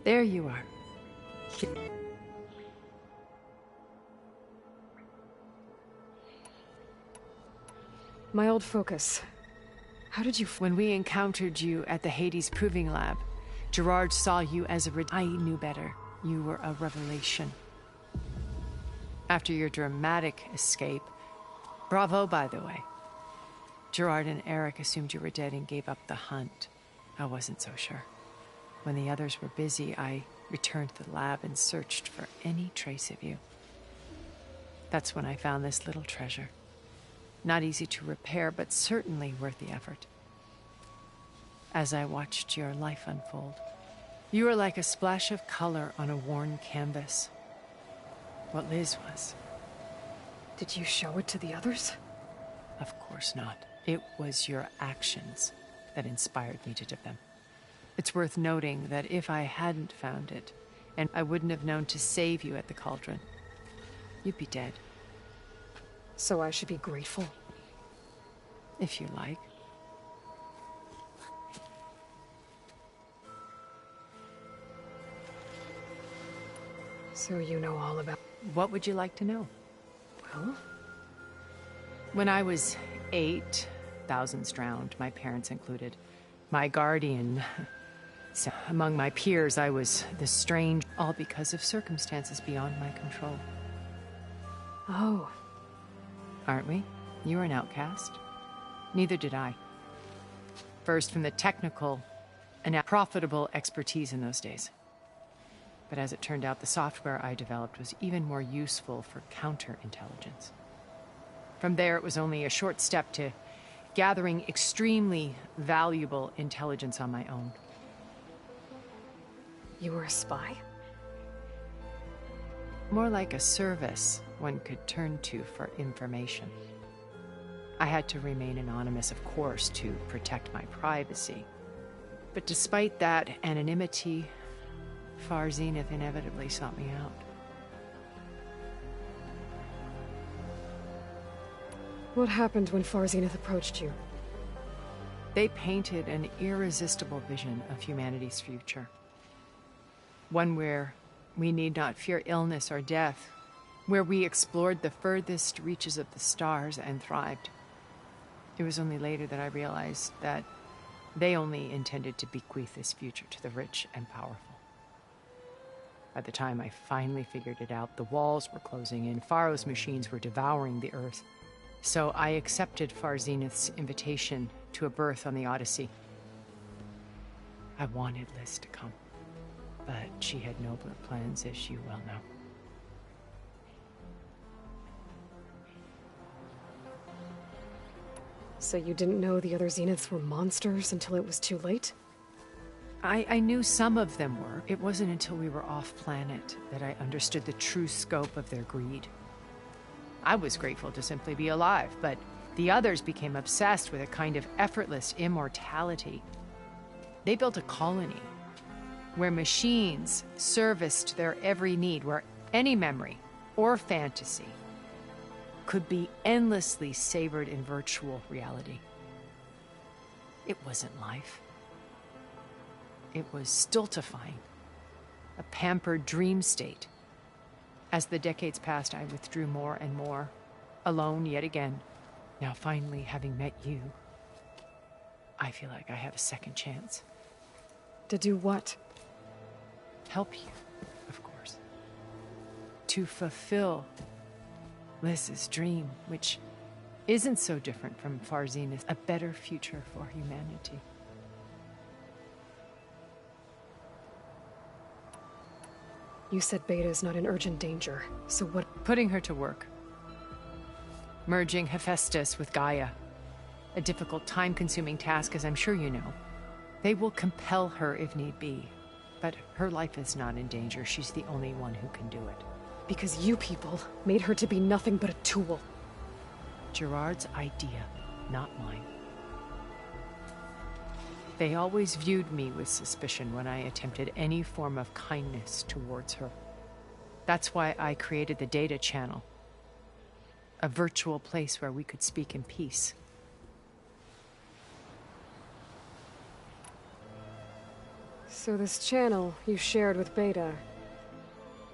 There you are. My old focus. How did you... When we encountered you at the Hades Proving Lab, Gerard saw you as I knew better. You were a revelation. After your dramatic escape, bravo, by the way. Gerard and Eric assumed you were dead and gave up the hunt. I wasn't so sure. When the others were busy, I returned to the lab and searched for any trace of you. That's when I found this little treasure. Not easy to repair, but certainly worth the effort. As I watched your life unfold, you were like a splash of color on a worn canvas. What Liz was. Did you show it to the others? Of course not. It was your actions that inspired me to do them. It's worth noting that if I hadn't found it, and I wouldn't have known to save you at the cauldron, you'd be dead. So I should be grateful? If you like. So you know all about... What would you like to know? Well? When I was 8, thousands drowned, my parents included. My guardian. So among my peers, I was the strange, all because of circumstances beyond my control. Oh. Aren't we? You were an outcast. Neither did I. First from the technical and profitable expertise in those days. But as it turned out, the software I developed was even more useful for counterintelligence. From there, it was only a short step to gathering extremely valuable intelligence on my own. You were a spy? More like a service one could turn to for information. I had to remain anonymous, of course, to protect my privacy. But despite that anonymity, Far Zenith inevitably sought me out. What happened when Far Zenith approached you? They painted an irresistible vision of humanity's future. One where we need not fear illness or death, where we explored the furthest reaches of the stars and thrived. It was only later that I realized that they only intended to bequeath this future to the rich and powerful. By the time I finally figured it out, the walls were closing in, Pharaoh's machines were devouring the Earth. So I accepted Far Zenith's invitation to a berth on the Odyssey. I wanted Liz to come, but she had nobler plans, as you well know. So you didn't know the other Zeniths were monsters until it was too late? I knew some of them were. It wasn't until we were off-planet that I understood the true scope of their greed. I was grateful to simply be alive, but the others became obsessed with a kind of effortless immortality. They built a colony where machines serviced their every need, where any memory or fantasy could be endlessly savored in virtual reality. It wasn't life. It was stultifying, a pampered dream state. As the decades passed, I withdrew more and more, alone yet again. Now finally, having met you, I feel like I have a second chance. To do what? Help you, of course. To fulfill Liz's dream, which isn't so different from Far Zenith, a better future for humanity. You said Beta is not in urgent danger, so what? Putting her to work. Merging Hephaestus with Gaia. A difficult, time-consuming task, as I'm sure you know. They will compel her if need be. But her life is not in danger. She's the only one who can do it. Because you people made her to be nothing but a tool. Gerard's idea, not mine. They always viewed me with suspicion when I attempted any form of kindness towards her. That's why I created the data channel. A virtual place where we could speak in peace. So this channel you shared with Beta...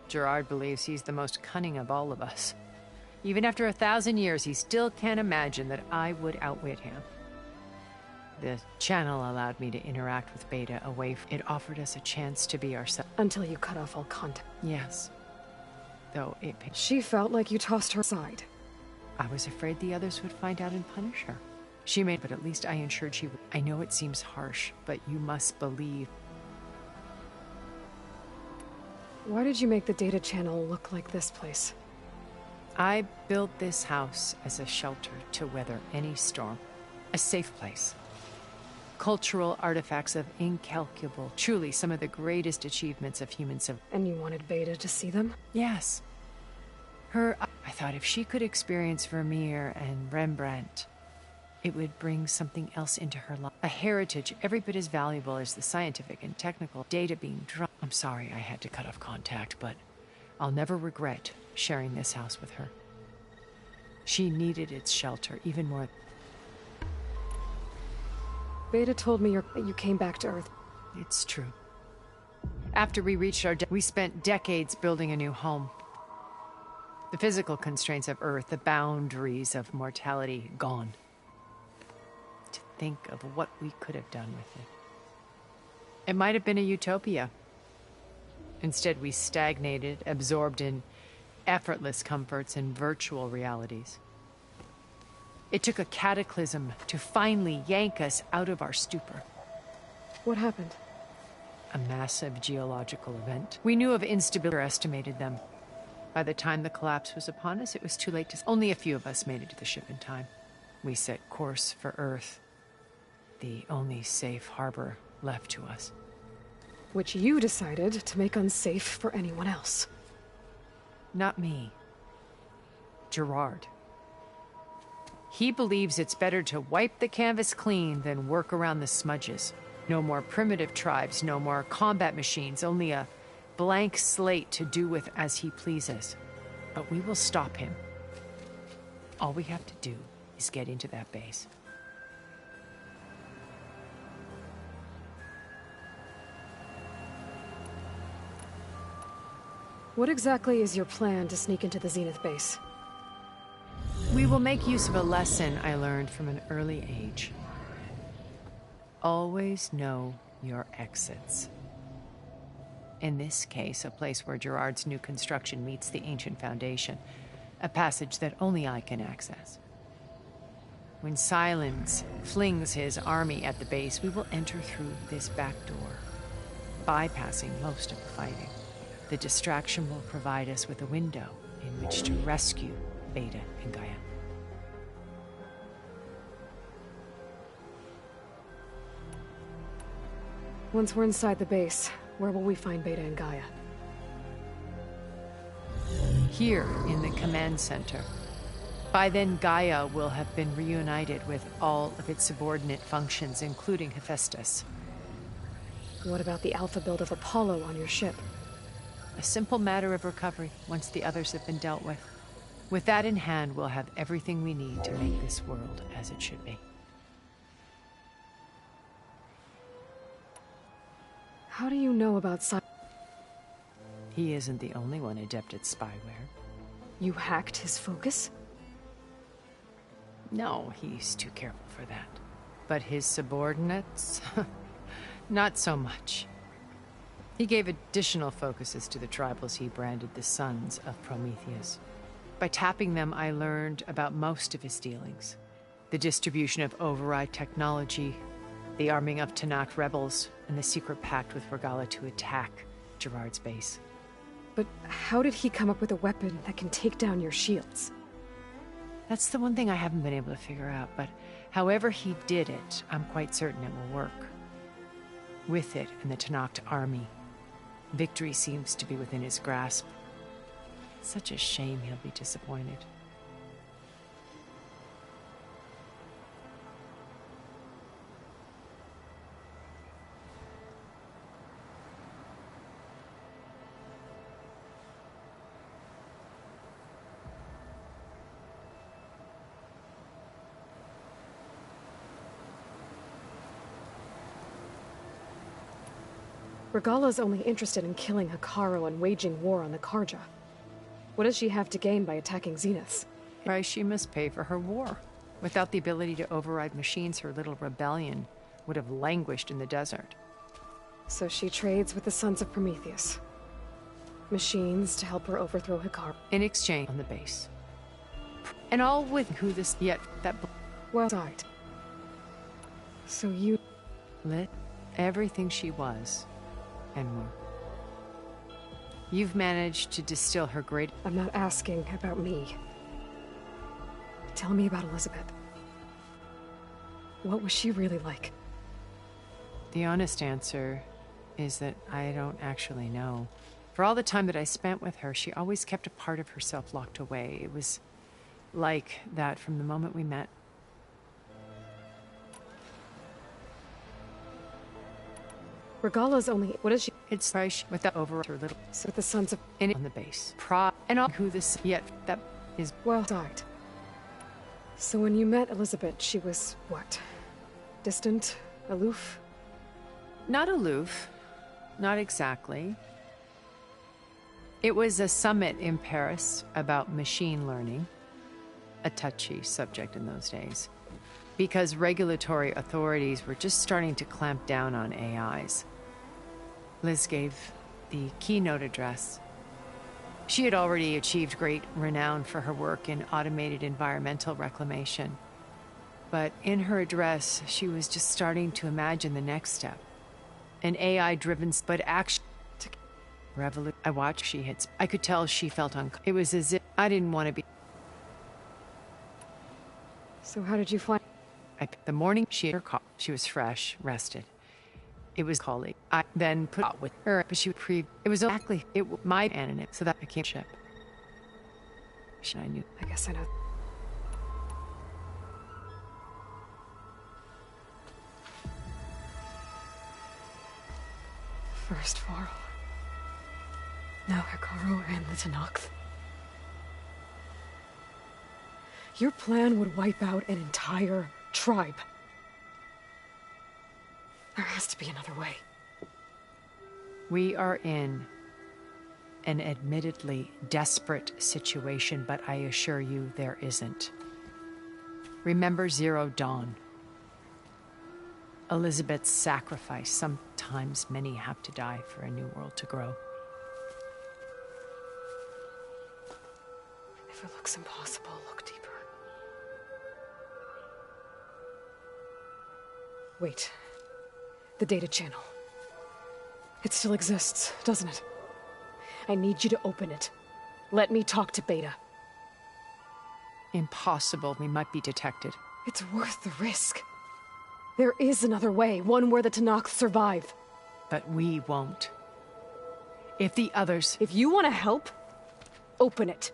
Gerard believes he's the most cunning of all of us. Even after 1,000 years, he still can't imagine that I would outwit him. The channel allowed me to interact with Beta away from... It offered us a chance to be ourselves. Until you cut off all contact. Yes. Though it... She felt like you tossed her aside. I was afraid the others would find out and punish her. She made... But at least I ensured she would. I know it seems harsh, but you must believe... Why did you make the data channel look like this place? I built this house as a shelter to weather any storm. A safe place. Cultural artifacts of incalculable, truly some of the greatest achievements of human civilization. And you wanted Beta to see them? Yes. I thought if she could experience Vermeer and Rembrandt, it would bring something else into her life. A heritage every bit as valuable as the scientific and technical data being drawn. I'm sorry I had to cut off contact, but I'll never regret sharing this house with her. She needed its shelter even more. Beta told me you came back to Earth. It's true. After we reached we spent decades building a new home. The physical constraints of Earth, the boundaries of mortality, gone. To think of what we could have done with it. It might have been a utopia. Instead, we stagnated, absorbed in effortless comforts and virtual realities. It took a cataclysm to finally yank us out of our stupor. What happened? A massive geological event. We knew of instability, estimated them. By the time the collapse was upon us, it was too late to... Only a few of us made it to the ship in time. We set course for Earth, the only safe harbor left to us. Which you decided to make unsafe for anyone else. Not me. Gerard. He believes it's better to wipe the canvas clean than work around the smudges. No more primitive tribes, no more combat machines, only a blank slate to do with as he pleases. But we will stop him. All we have to do is get into that base. What exactly is your plan to sneak into the Zenith base? We will make use of a lesson I learned from an early age. Always know your exits. In this case, a place where Gerard's new construction meets the ancient foundation, a passage that only I can access. When Silence flings his army at the base, we will enter through this back door, bypassing most of the fighting. The distraction will provide us with a window in which to rescue Beta and Gaia. Once we're inside the base, where will we find Beta and Gaia? Here in the command center. By then, Gaia will have been reunited with all of its subordinate functions, including Hephaestus. What about the alpha build of Apollo on your ship? A simple matter of recovery once the others have been dealt with. With that in hand, we'll have everything we need to make this world as it should be. How do you know about He isn't the only one adept at spyware. You hacked his focus? No, he's too careful for that. But his subordinates? Not so much. He gave additional focuses to the tribals he branded the Sons of Prometheus. By tapping them, I learned about most of his dealings. The distribution of override technology, the arming of Tanakh rebels, and the secret pact with Regala to attack Gerard's base. But how did he come up with a weapon that can take down your shields? That's the one thing I haven't been able to figure out, but however he did it, I'm quite certain it will work. With it and the Tanakh army, victory seems to be within his grasp. Such a shame he'll be disappointed. Regala's only interested in killing Hikaru and waging war on the Karja. What does she have to gain by attacking Zeniths? Price she must pay for her war. Without the ability to override machines, her little rebellion would have languished in the desert. So she trades with the Sons of Prometheus. Machines to help her overthrow Hikaru. In exchange on the base. And all with who this yet that Well died. So you lit everything she was and more. You've managed to distill her great. I'm not asking about me. Tell me about Elizabeth. What was she really like? The honest answer is that I don't actually know. For all the time that I spent with her, she always kept a part of herself locked away. It was like that from the moment we met. Regala's only... What is she? It's fresh without over her little... So the Sons of... In on the base. And all who this yet that is... Well died. So when you met Elizabeth, she was what? Distant? Aloof? Not aloof. Not exactly. It was a summit in Paris about machine learning. A touchy subject in those days. Because regulatory authorities were just starting to clamp down on AIs. Liz gave the keynote address. She had already achieved great renown for her work in automated environmental reclamation. But in her address, she was just starting to imagine the next step. An AI-driven, but actually... I watched she hits. I could tell she felt uncomfortable. It was as if I didn't want to be... So how did you find... The morning she had her call, she was fresh, rested. It was colleague. I then put out with her, but she would it was exactly my anonym, so that I can't ship. I knew. I guess I know. First Varl. Now Hikaru and the Tenakth. Your plan would wipe out an entire tribe. There has to be another way. We are in an admittedly desperate situation, but I assure you there isn't. Remember Zero Dawn. Elizabeth's sacrifice. Sometimes many have to die for a new world to grow. If it looks impossible, look deeper. Wait. The data channel. It still exists, doesn't it? I need you to open it. Let me talk to Beta. Impossible. We might be detected. It's worth the risk. There is another way, one where the Tenakth survive. But we won't. If the others... If you want to help, open it.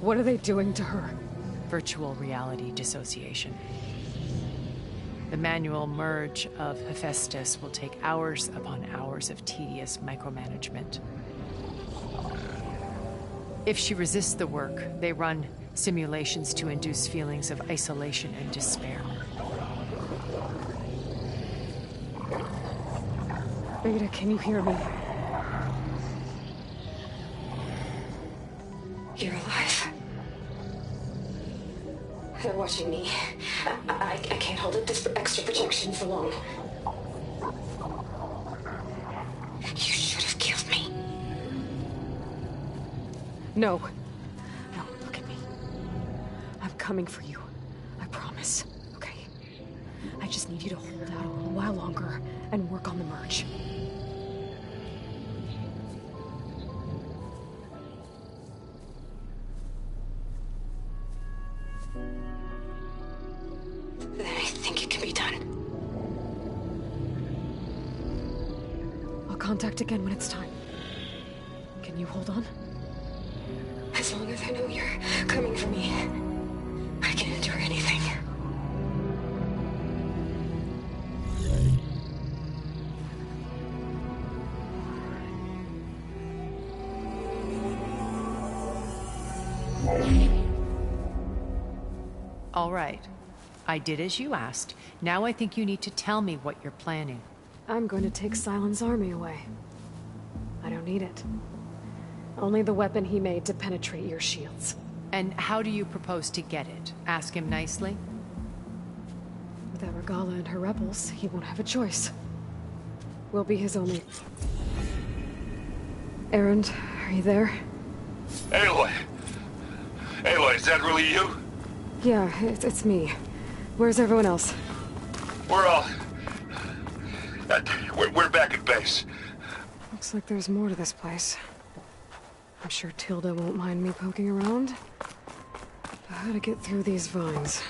What are they doing to her? Virtual reality dissociation. The manual merge of Hephaestus will take hours upon hours of tedious micromanagement. If she resists the work, they run simulations to induce feelings of isolation and despair. Beta, can you hear me? You're alive. They're watching me. I can't hold up this extra protection for long. You should have killed me. No. No, look at me. I'm coming for you. I promise. Okay? I just need you to hold out a little while longer and work on the merge. contact again when it's time. Can you hold on? As long as I know you're coming for me, I can endure anything. All right. I did as you asked. Now I think you need to tell me what you're planning. I'm going to take Sylens' army away. I don't need it. Only the weapon he made to penetrate your shields. And how do you propose to get it? Ask him nicely? Without Regala and her rebels, he won't have a choice. We'll be his only... Erend, are you there? Aloy! Aloy, is that really you? Yeah, it's me. Where's everyone else? We're all... we're back at base. Looks like there's more to this place. I'm sure Tilda won't mind me poking around. But how to get through these vines?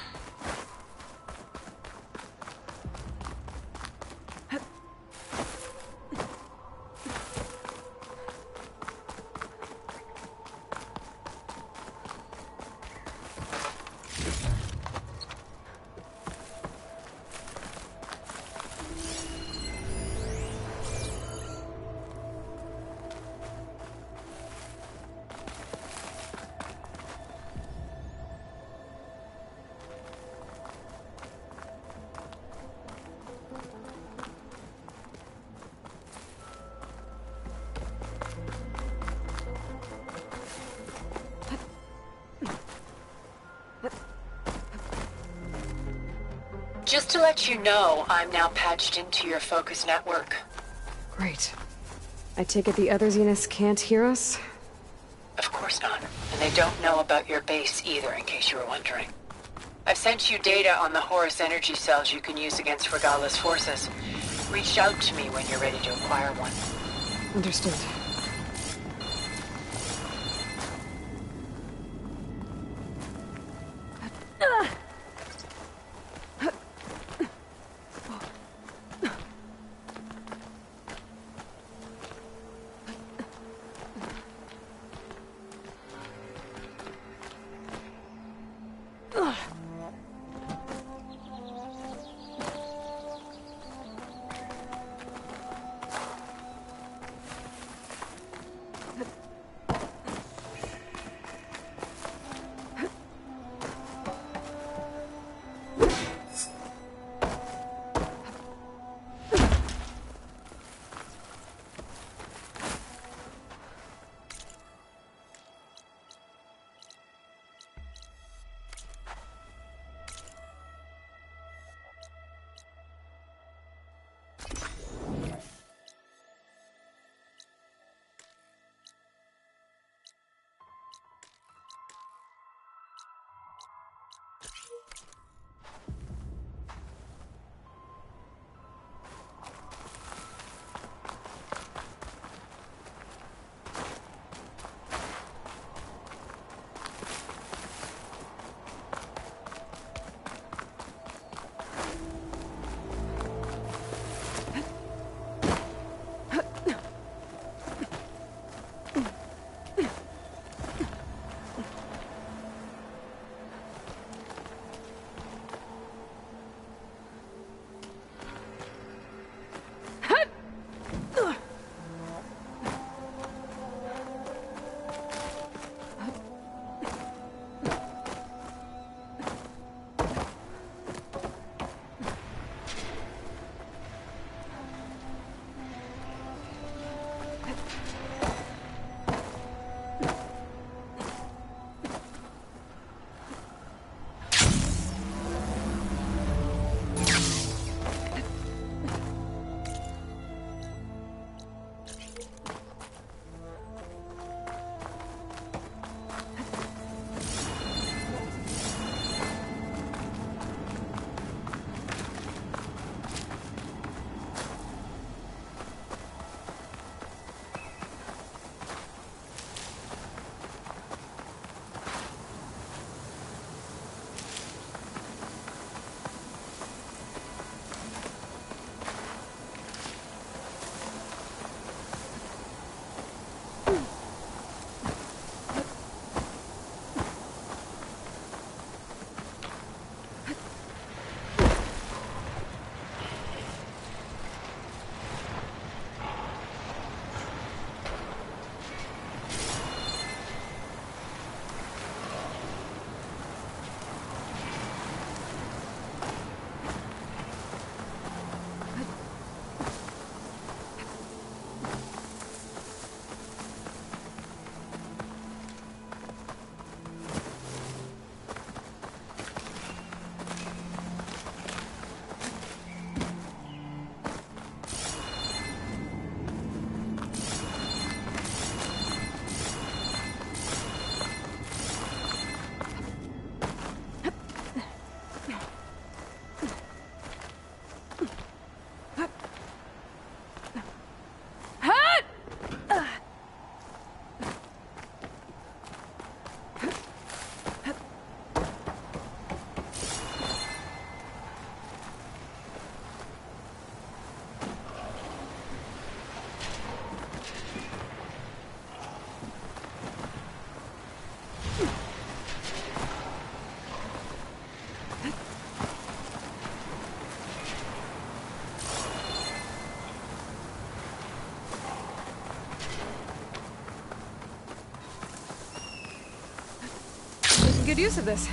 Just to let you know, I'm now patched into your focus network. Great. I take it the other Zeniths can't hear us? Of course not. And they don't know about your base either, in case you were wondering. I've sent you data on the Horus energy cells you can use against Regala's forces. Reach out to me when you're ready to acquire one. Understood. good use of this.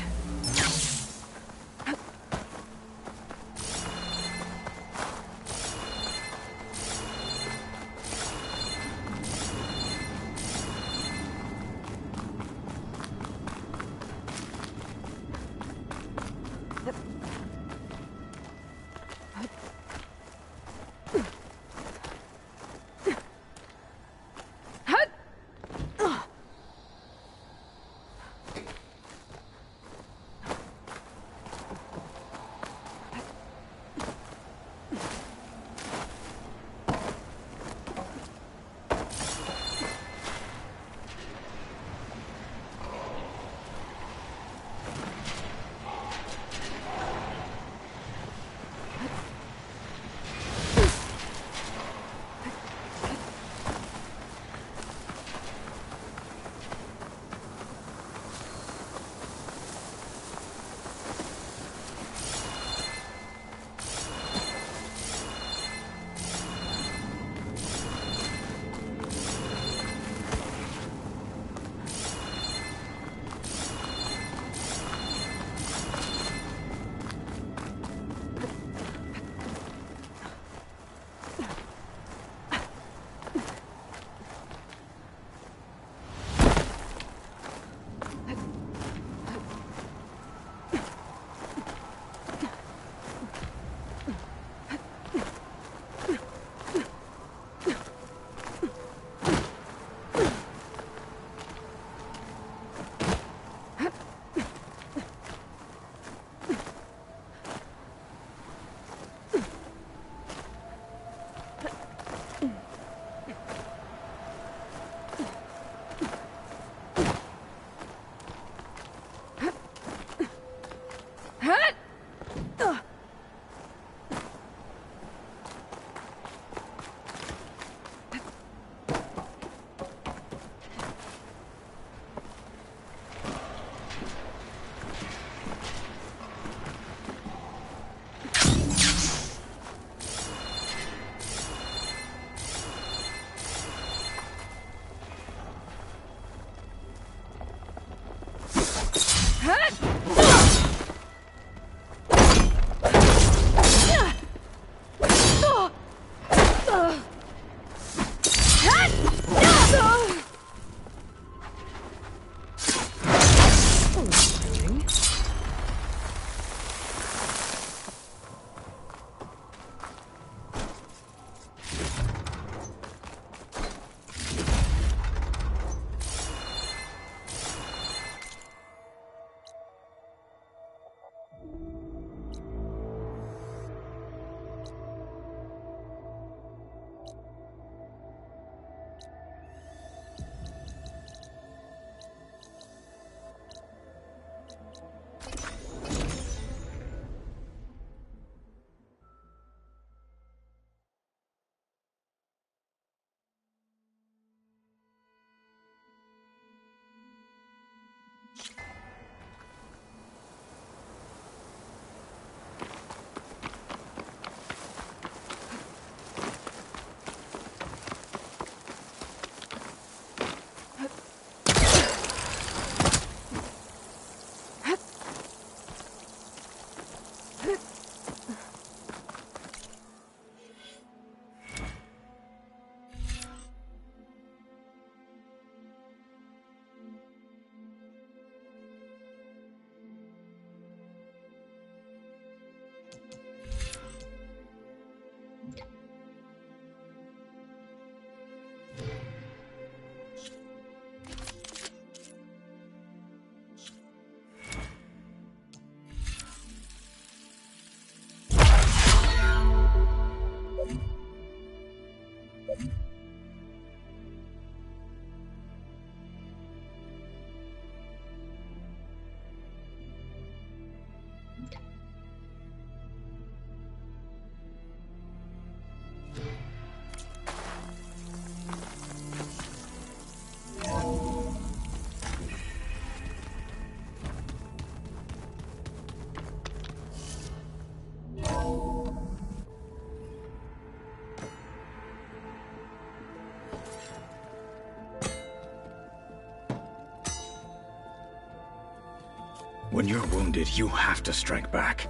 When you're wounded, you have to strike back.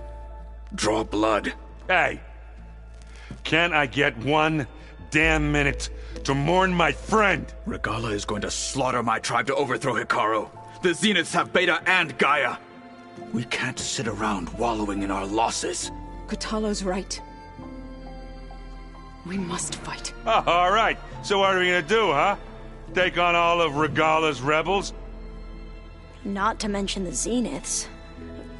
Draw blood. Hey! Can't I get one damn minute to mourn my friend? Regala is going to slaughter my tribe to overthrow Hikaru. The Zeniths have Beta and Gaia. We can't sit around wallowing in our losses. Kotallo's right. We must fight. Oh, all right. So what are we gonna do, huh? Take on all of Regala's rebels? Not to mention the Zeniths.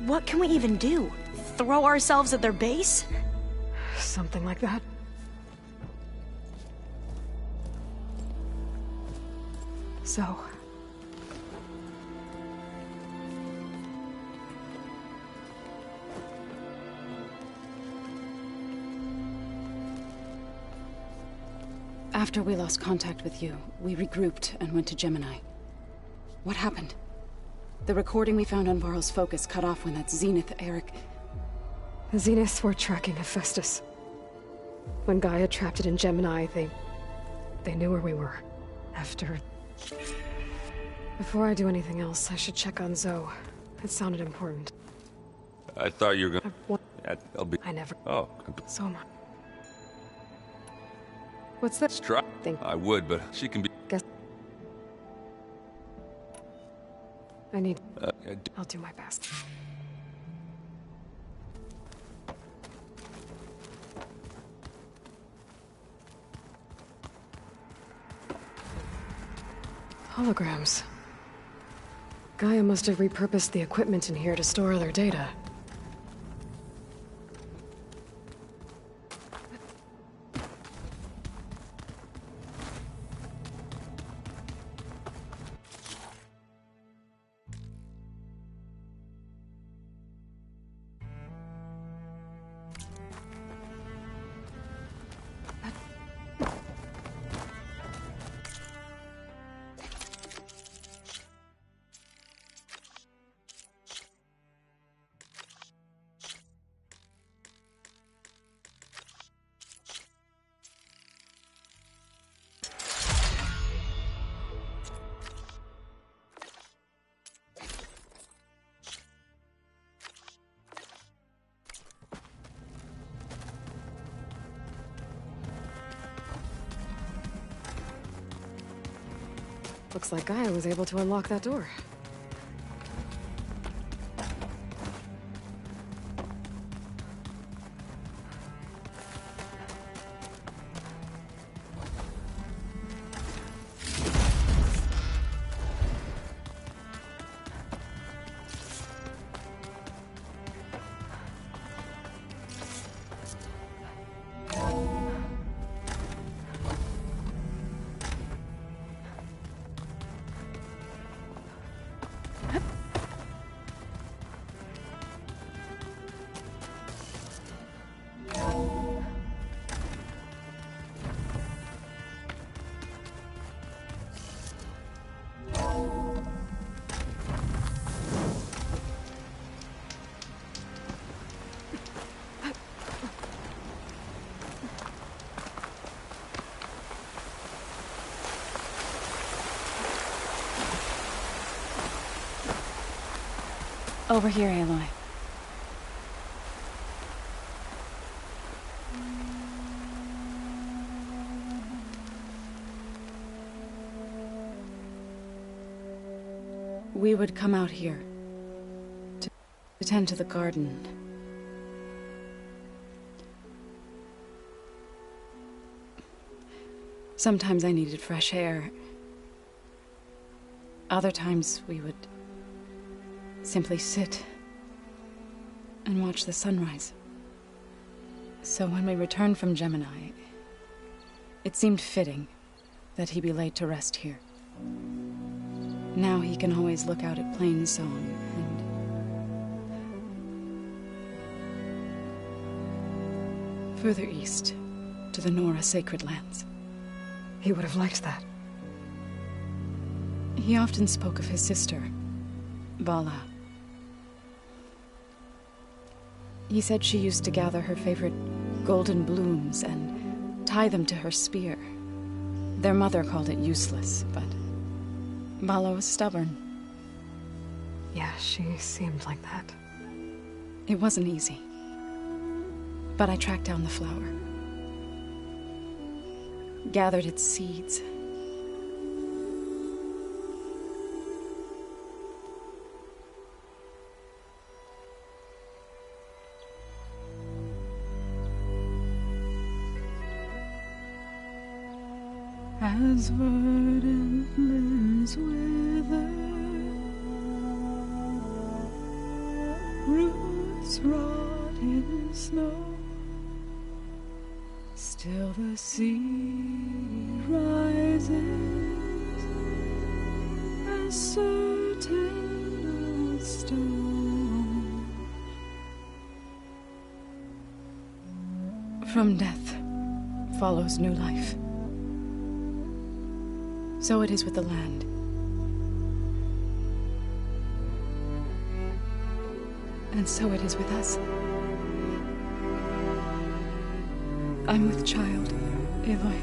What can we even do? Throw ourselves at their base? Something like that. So... After we lost contact with you, we regrouped and went to Gemini. What happened? The recording we found on Varl's focus cut off when that Zenith, Eric... The Zeniths were tracking Hephaestus. When Gaia trapped it in Gemini, they knew where we were. Before I do anything else, I should check on Zoe. It sounded important. I thought you were gonna... I never... Oh. So am I. What's that? Strike? I would, but she can be... Guess... I need... I'll do my best. Holograms. Gaia must have repurposed the equipment in here to store their data. Looks like Gaia was able to unlock that door. Over here, Aloy. We would come out here to tend to the garden. Sometimes I needed fresh air. Other times we would simply sit and watch the sunrise. So when we returned from Gemini, it seemed fitting that he be laid to rest here. Now he can always look out at Plainsong and further east to the Nora sacred lands. He would have liked that. He often spoke of his sister, Vala. He said she used to gather her favorite golden blooms and tie them to her spear. Their mother called it useless, but Vala was stubborn. Yeah, she seemed like that. It wasn't easy. But I tracked down the flower. Gathered its seeds. As verdant limbs wither, roots rot in snow, still the sea rises, as certain as stone. From death follows new life. So it is with the land. And so it is with us. I'm with child, Aloy.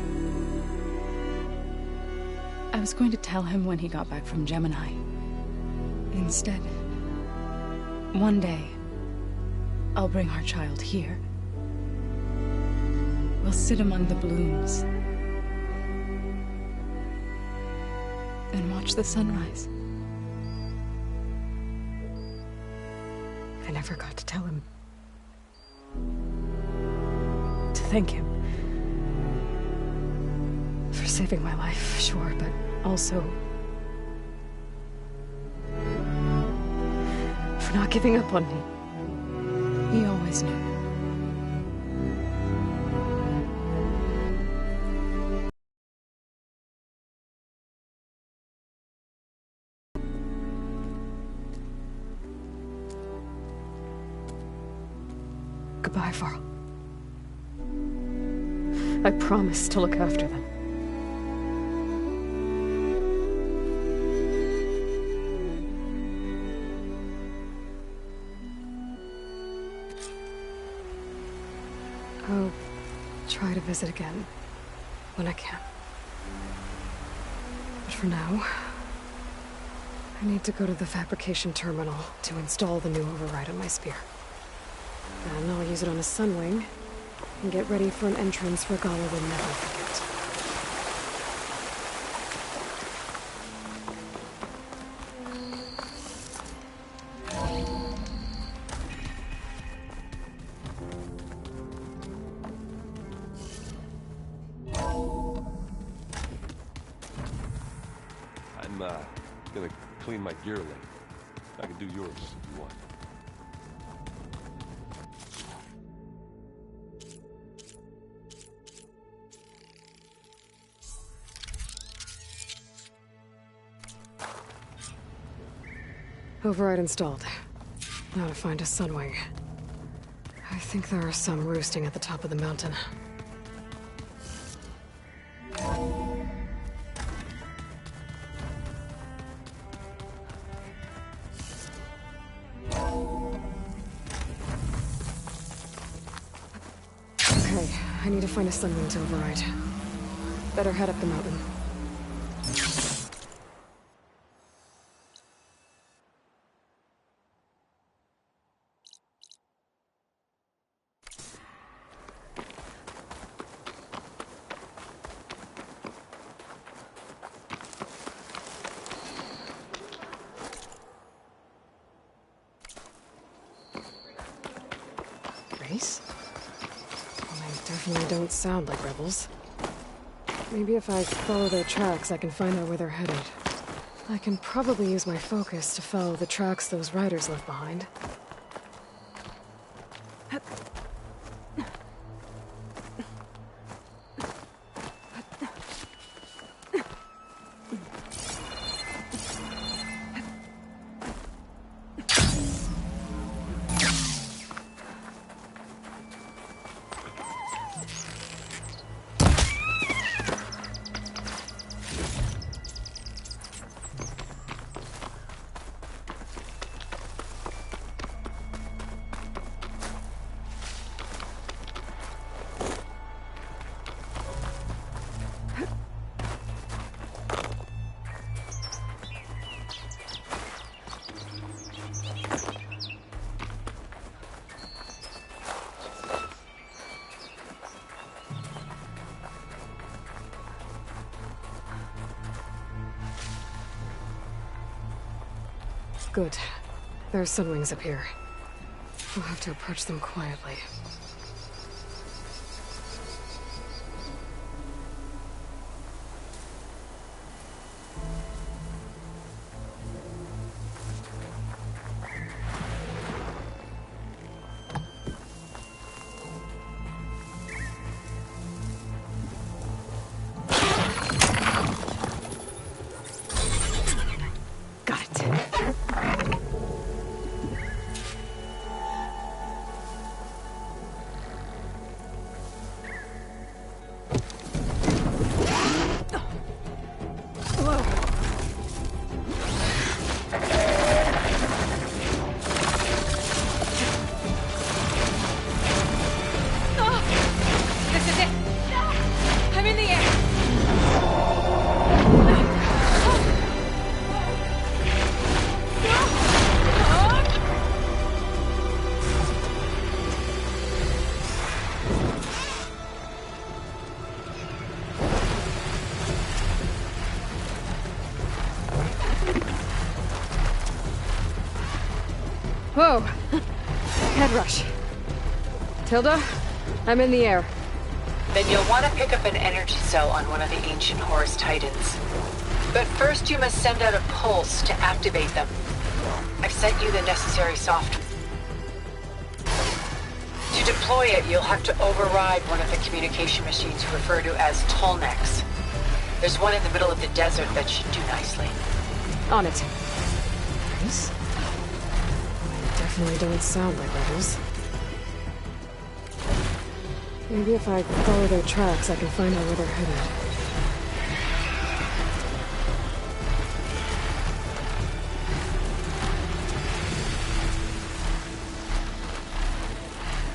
I was going to tell him when he got back from Gemini. Instead, one day, I'll bring our child here. We'll sit among the blooms and watch the sunrise. I never got to tell him. To thank him. For saving my life, sure, but also for not giving up on me. He always knew. Goodbye, Varl. I promise to look after them. I'll try to visit again when I can. But for now, I need to go to the fabrication terminal to install the new override on my spear. Then I'll use it on a sunwing and get ready for an entrance Regala will never forget. I'm gonna clean my gear later. I can do yours if you want. Override installed. Now to find a sunwing. I think there are some roosting at the top of the mountain. Okay, I need to find a sunwing to override. Better head up the mountain. Race? Well, they definitely don't sound like rebels. Maybe if I follow their tracks, I can find out where they're headed. I can probably use my focus to follow the tracks those riders left behind. Good. There's sunwings up here. We'll have to approach them quietly. Whoa! Head rush. Tilda, I'm in the air. Then you'll want to pick up an energy cell on one of the ancient Horus Titans. But first you must send out a pulse to activate them. I've sent you the necessary software. To deploy it, you'll have to override one of the communication machines you refer to as Tolnecs. There's one in the middle of the desert that should do nicely. On it. Nice. Definitely don't sound like rebels. Maybe if I follow their tracks, I can find out where they're headed.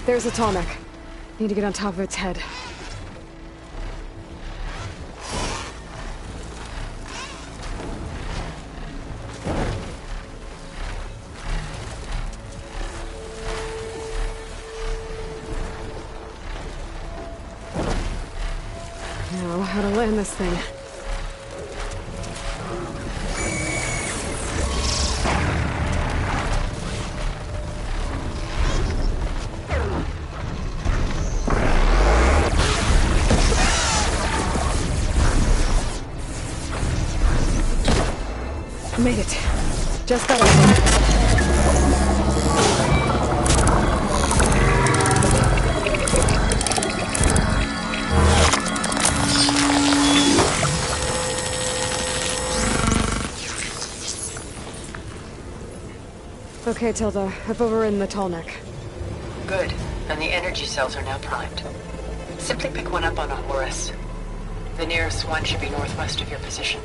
There's a Tolnec. Need to get on top of its head. Now, how to land this thing. Made it. Just got it. Okay, Tilda. I've overridden the Tolnec. Good. And the energy cells are now primed. Simply pick one up on a Horus. The nearest one should be northwest of your position.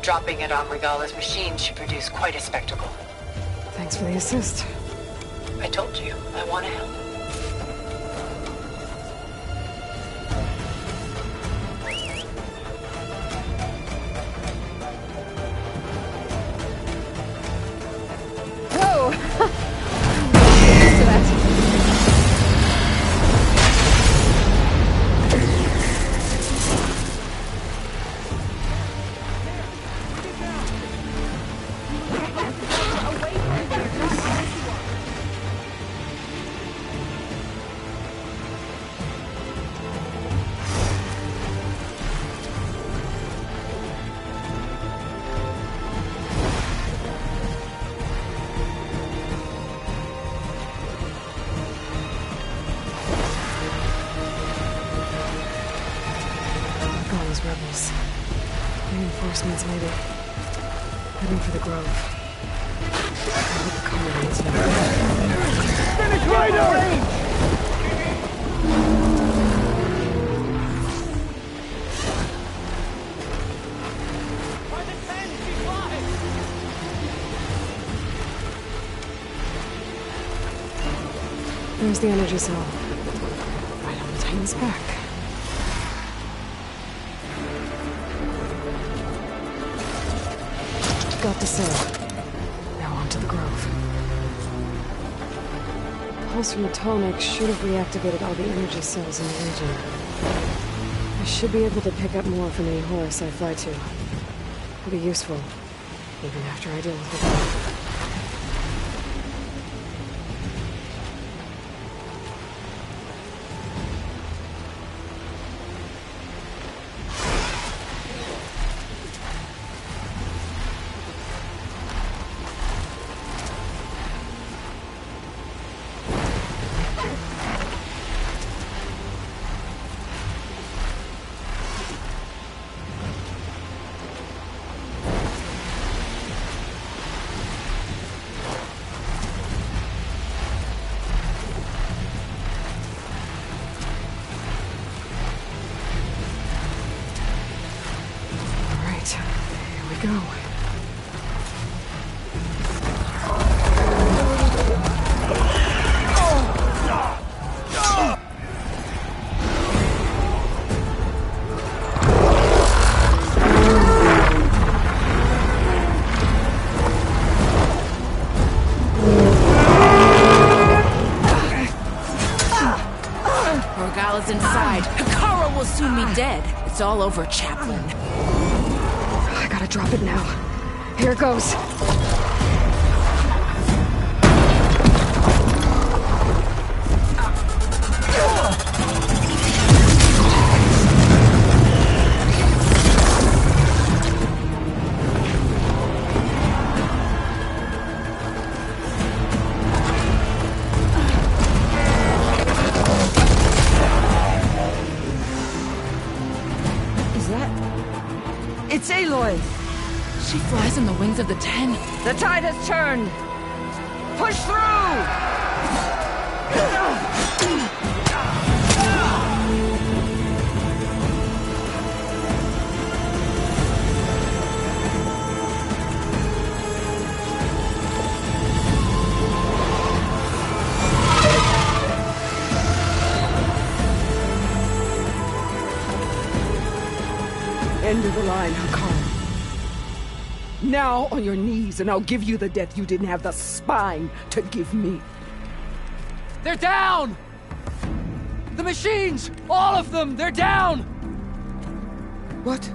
Dropping it on Regala's machine should produce quite a spectacle. Thanks for the assist. I told you, I want to help. Whoa! Used to that. Rebels. Reinforcements, maybe. Heading for the Grove. I hope the Comrades know. Finish Rider! There's the energy cell. Right on the Titan's back. Got the cell. Now on to the Grove. The pulse from the Tolnec should have reactivated all the energy cells in the region. I should be able to pick up more from any Horus I fly to. It'll be useful, even after I deal with it. go. Morgala's inside. Hikaru will soon be dead. It's all over, Chaplain. I gotta drop it now. Here it goes. It's Aloy! She flies on the wings of the Ten. The tide has turned! Push through! End of the line, Hikaru. Now on your knees, and I'll give you the death you didn't have the spine to give me. They're down! The machines! All of them! They're down! What?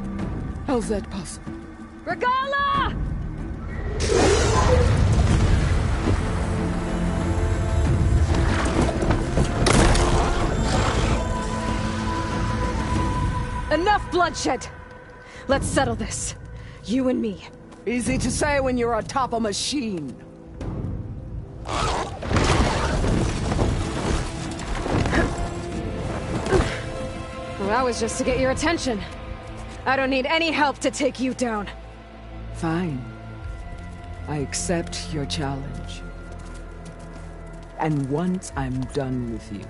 How's that possible? Regala! Enough bloodshed! Let's settle this. You and me. Easy to say when you're atop a machine. Well, that was just to get your attention. I don't need any help to take you down. Fine. I accept your challenge. And once I'm done with you,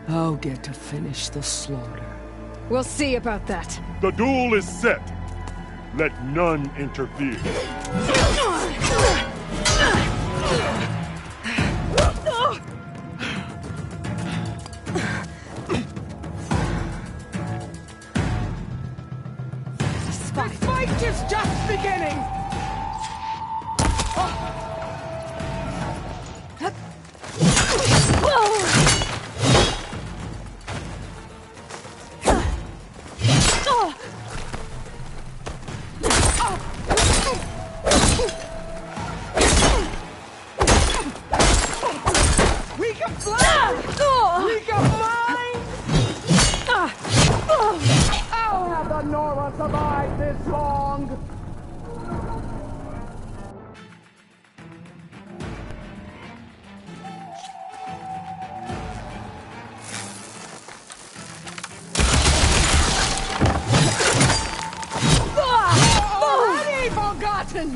I'll get to finish the slaughter. We'll see about that. The duel is set. Let none interfere. The fight is just beginning! Survive this long! Already forgotten!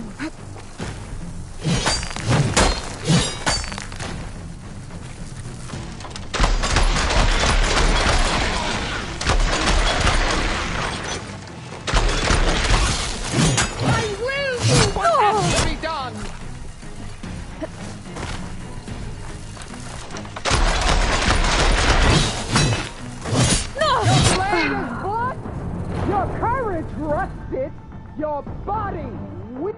Your courage rusted, your body with...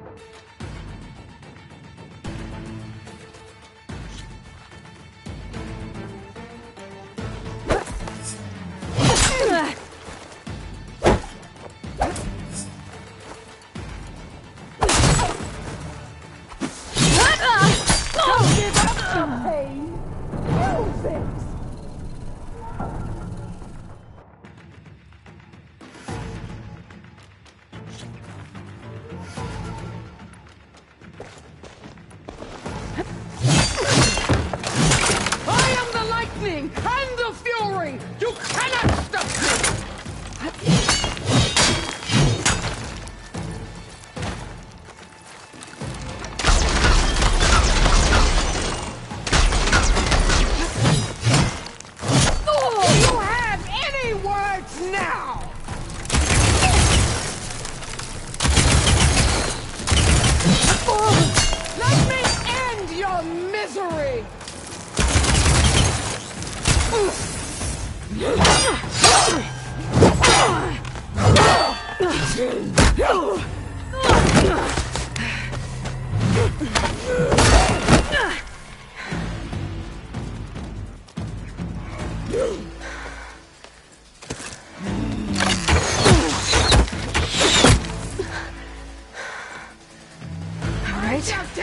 Don't give up the pain! Use it! Alright,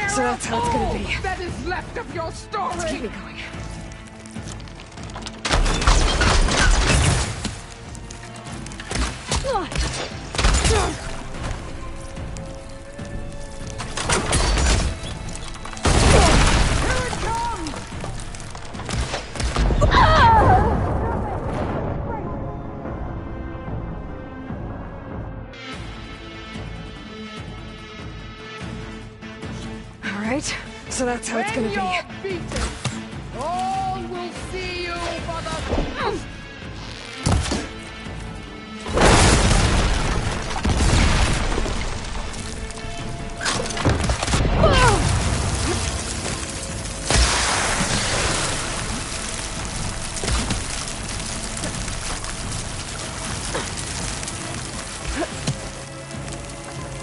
so that's how it's gonna be. That is left of your story. Let's keep me going. Alright, so that's how it's gonna be. When you're beaten, all will see you for the...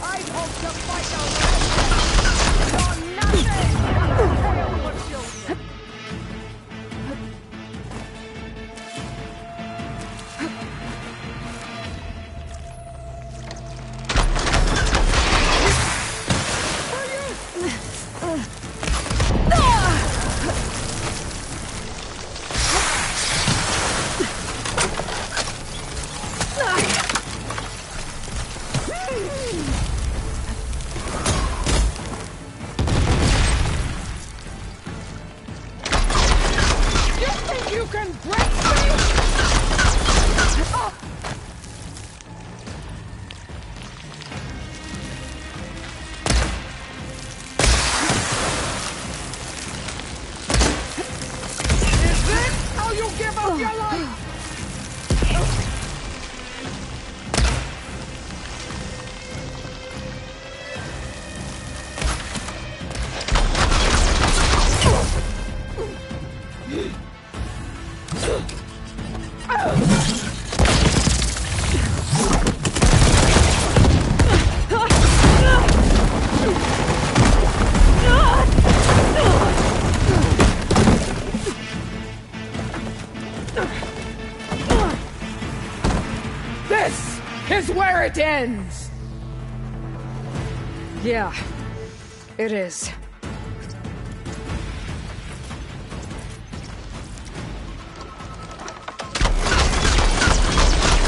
I hope to fight over you're nothing! Tail for children. You think you can break me? Is this how you give up your life? This is where it ends! Yeah, it is.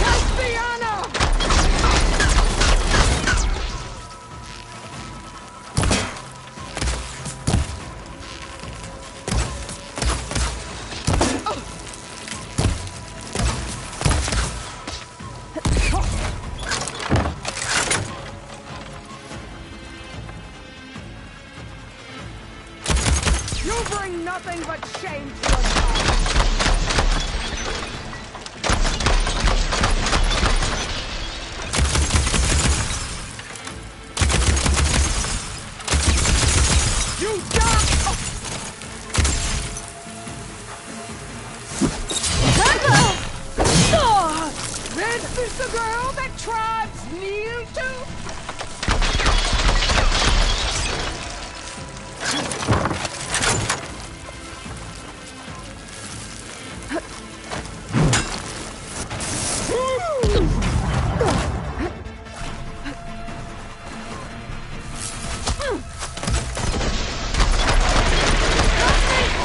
Castiana! You bring nothing but shame to your life. You die! This is the girl that tribes kneel to?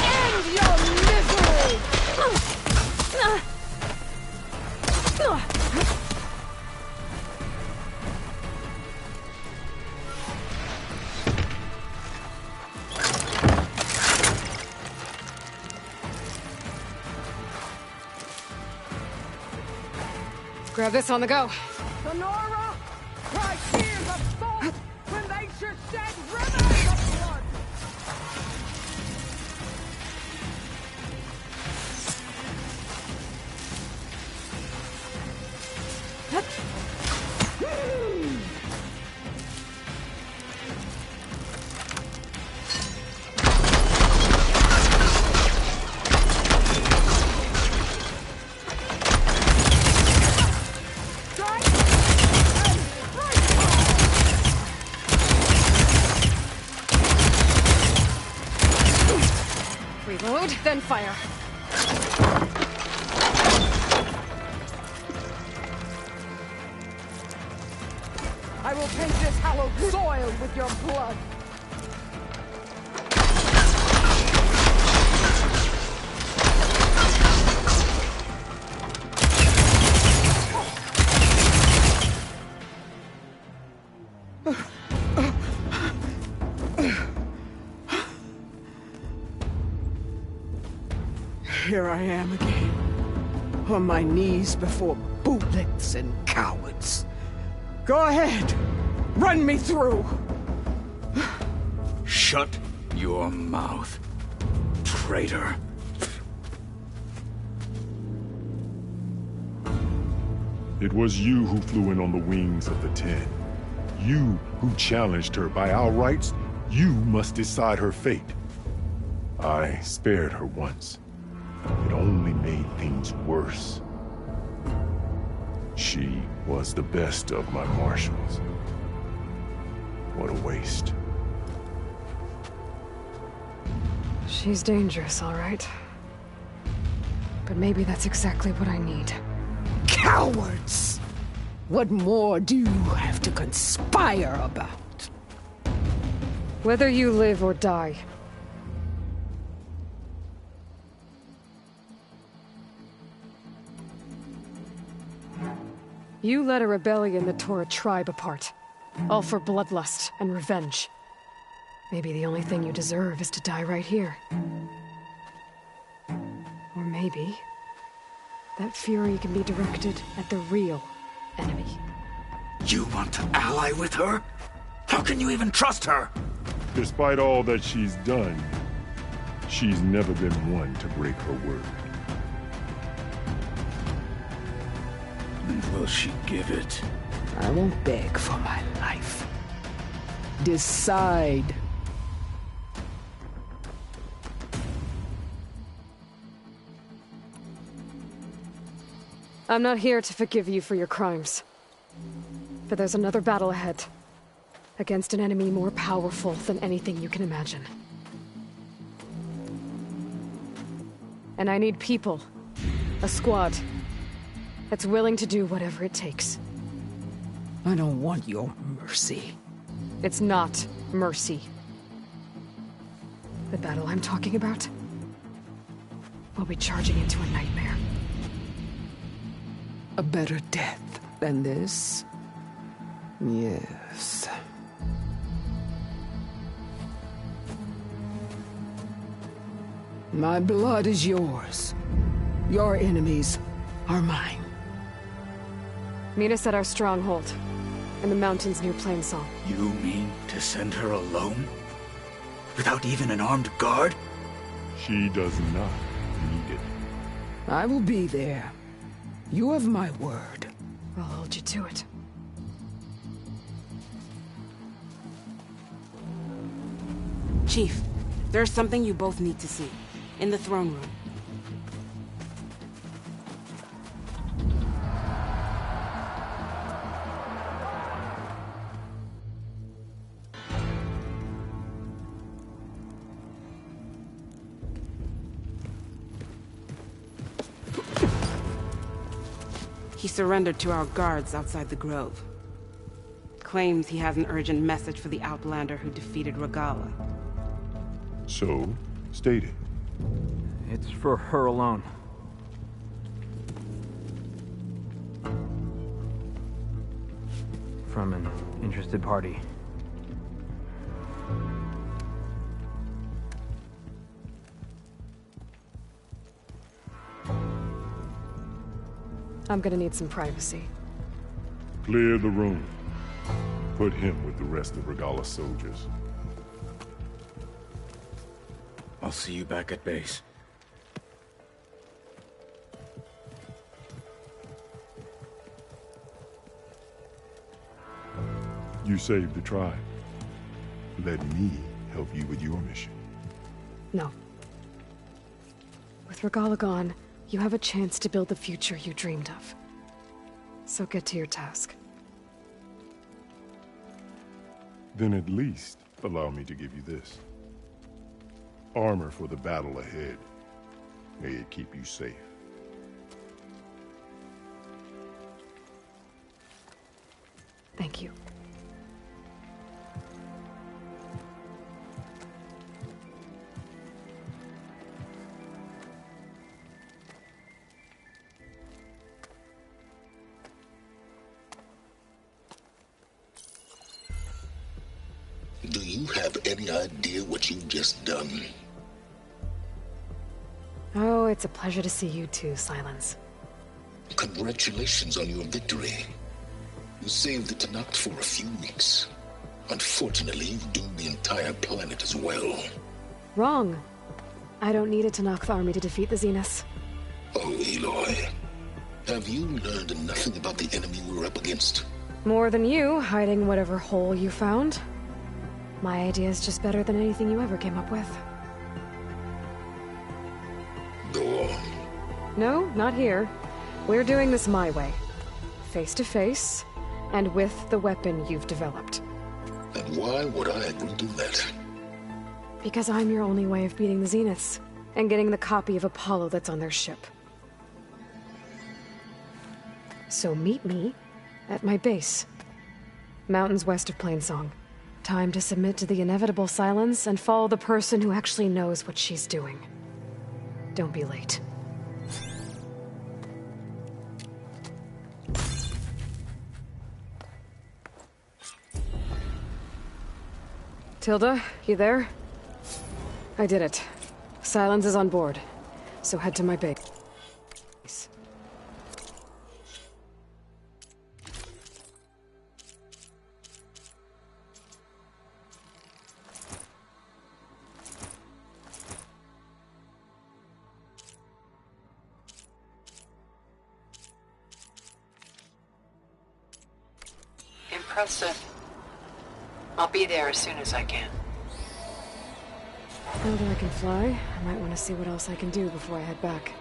End your misery! Grab this on the go. Sonora cried tears of salt when they should shed rivers of blood. then fire. I will paint this hallowed soil with your blood. Here I am again, on my knees before bootlets and cowards. Go ahead, run me through. Shut your mouth, traitor. It was you who flew in on the wings of the Ten. You who challenged her by our rights. You must decide her fate. I spared her once. It only made things worse. She was the best of my marshals. What a waste. She's dangerous, all right. But maybe that's exactly what I need. Cowards! What more do you have to conspire about? Whether you live or die. You led a rebellion that tore a tribe apart. All for bloodlust and revenge. Maybe the only thing you deserve is to die right here. Or maybe that fury can be directed at the real enemy. You want to ally with her? How can you even trust her? Despite all that she's done, she's never been one to break her word. And will she give it? I won't beg for my life. Decide. I'm not here to forgive you for your crimes. But there's another battle ahead. Against an enemy more powerful than anything you can imagine. And I need people. A squad. That's willing to do whatever it takes. I don't want your mercy. It's not mercy. The battle I'm talking about will be charging into a nightmare. A better death than this? Yes. My blood is yours. Your enemies are mine. Meet us at our stronghold, in the mountains near Plainsong. You mean to send her alone? Without even an armed guard? She does not need it. I will be there. You have my word. I'll hold you to it. Chief, there's something you both need to see. In the throne room. He surrendered to our guards outside the grove. Claims he has an urgent message for the Outlander who defeated Regala. So, state it. It's for her alone. From an interested party. I'm gonna need some privacy. Clear the room. Put him with the rest of Regala's soldiers. I'll see you back at base. You saved the tribe. Let me help you with your mission. No. With Regala gone, you have a chance to build the future you dreamed of. So get to your task. Then at least allow me to give you this. Armor for the battle ahead. May it keep you safe. Thank you. Do you have any idea what you've just done? Oh, it's a pleasure to see you too, Silence. Congratulations on your victory. You saved the Tanakh for a few weeks. Unfortunately, you've doomed the entire planet as well. Wrong. I don't need a Tanakh army to defeat the Zeniths. Oh, Aloy. Have you learned nothing about the enemy we're up against? More than you, hiding whatever hole you found. My idea is just better than anything you ever came up with. Go on. No, not here. We're doing this my way. Face to face, and with the weapon you've developed. And why would I agree to that? Because I'm your only way of beating the Zeniths, and getting the copy of Apollo that's on their ship. So meet me at my base. Mountains west of Plainsong. Time to submit to the inevitable silence and follow the person who actually knows what she's doing. Don't be late. Tilda, you there? I did it. Silence is on board, so head to my base. Impressive. I'll be there as soon as I can. Now that I can fly, I might want to see what else I can do before I head back.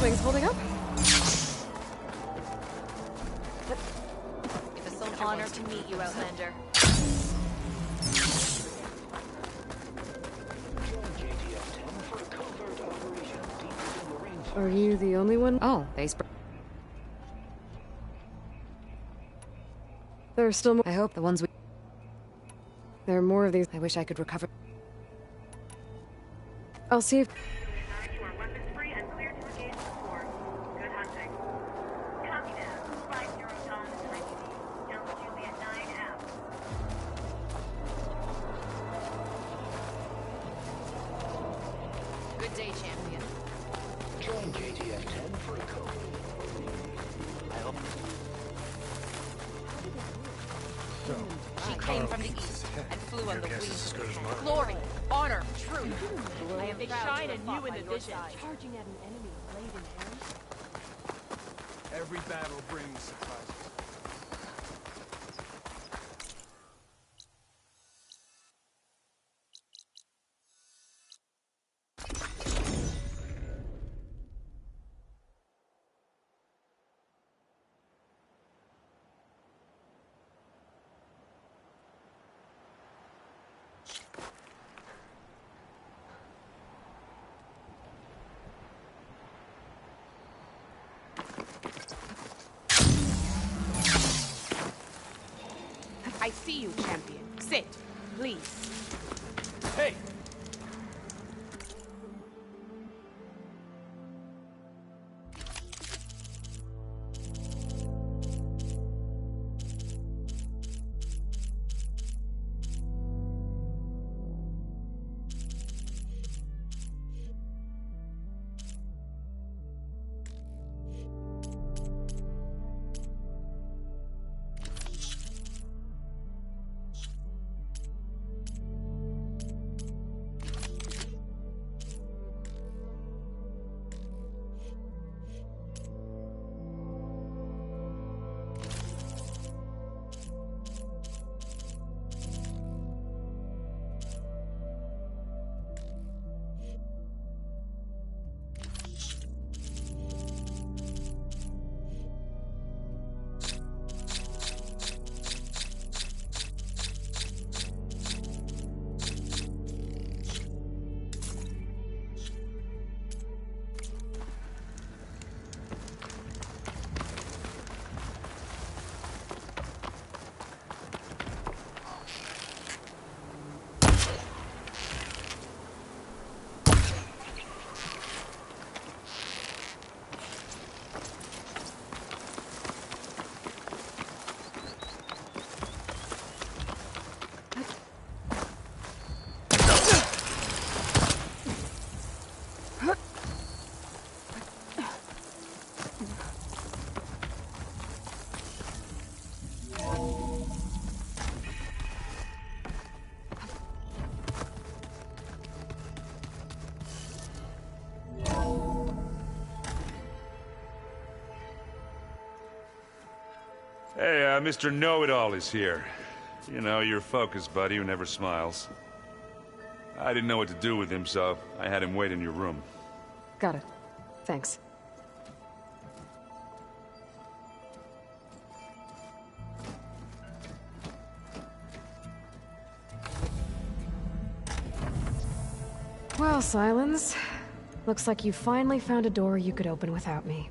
Wings holding up? It's an honor to meet you, Outlander. Are you the only one? Oh, There are still more. I hope the ones we... There are more of these. I wish I could recover. I'll see if... Good day, champion. Join JTF-10 for a code. I hope... She came from the east and flew on the wings of the pen. Glory, honor, truth. I am proud shine and you in the vision. Charging at an enemy laid in arrows. Every battle brings surprises. I see you, champion. Sit, please. Hey! Hey, Mr. Know-It-All is here. You know, your focus buddy who never smiles. I didn't know what to do with him, so I had him wait in your room. Got it. Thanks. Well, Silence. Looks like you finally found a door you could open without me.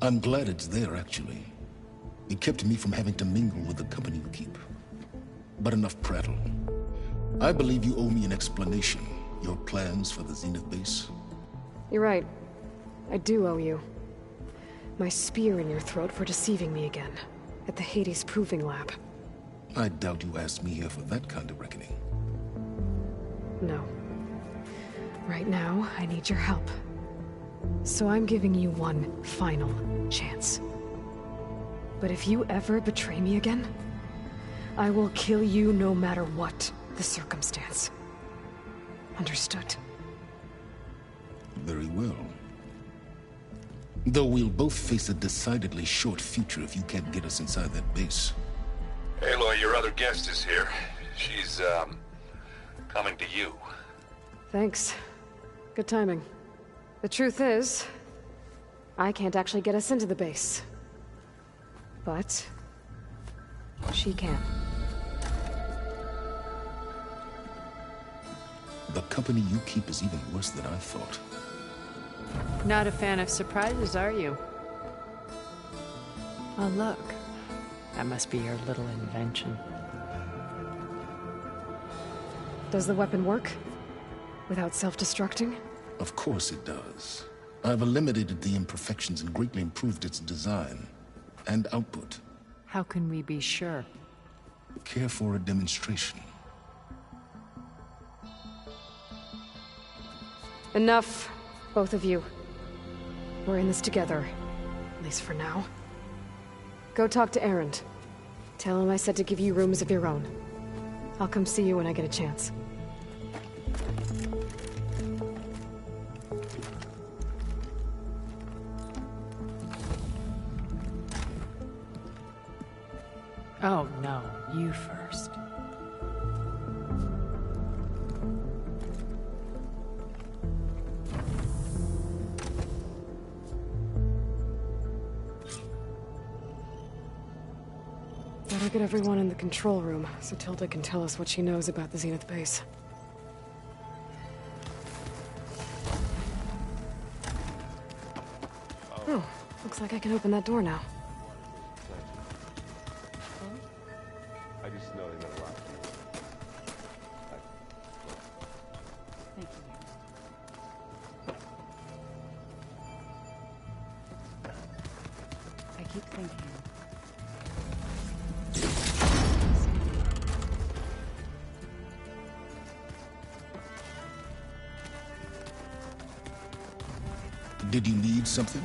I'm glad it's there, actually. It kept me from having to mingle with the company you keep. But enough prattle. I believe you owe me an explanation. Your plans for the Zenith base? You're right. I do owe you. My spear in your throat for deceiving me again. At the Hades Proving Lab. I doubt you asked me here for that kind of reckoning. No. Right now, I need your help. So I'm giving you one final chance. But if you ever betray me again, I will kill you no matter what the circumstance. Understood? Very well. Though we'll both face a decidedly short future if you can't get us inside that base. Aloy, your other guest is here. She's, coming to you. Thanks. Good timing. The truth is, I can't actually get us into the base. But she can. The company you keep is even worse than I thought. Not a fan of surprises, are you? Oh, look. That must be your little invention. Does the weapon work? Without self-destructing? Of course it does. I've eliminated the imperfections and greatly improved its design and output. How can we be sure? Care for a demonstration? Enough, both of you. We're in this together, at least for now. Go talk to Erend. Tell him I said to give you rooms of your own. I'll come see you when I get a chance. Oh, no. You first. Better get everyone in the control room, so Tilda can tell us what she knows about the Zenith base. Oh, looks like I can open that door now. Did you need something?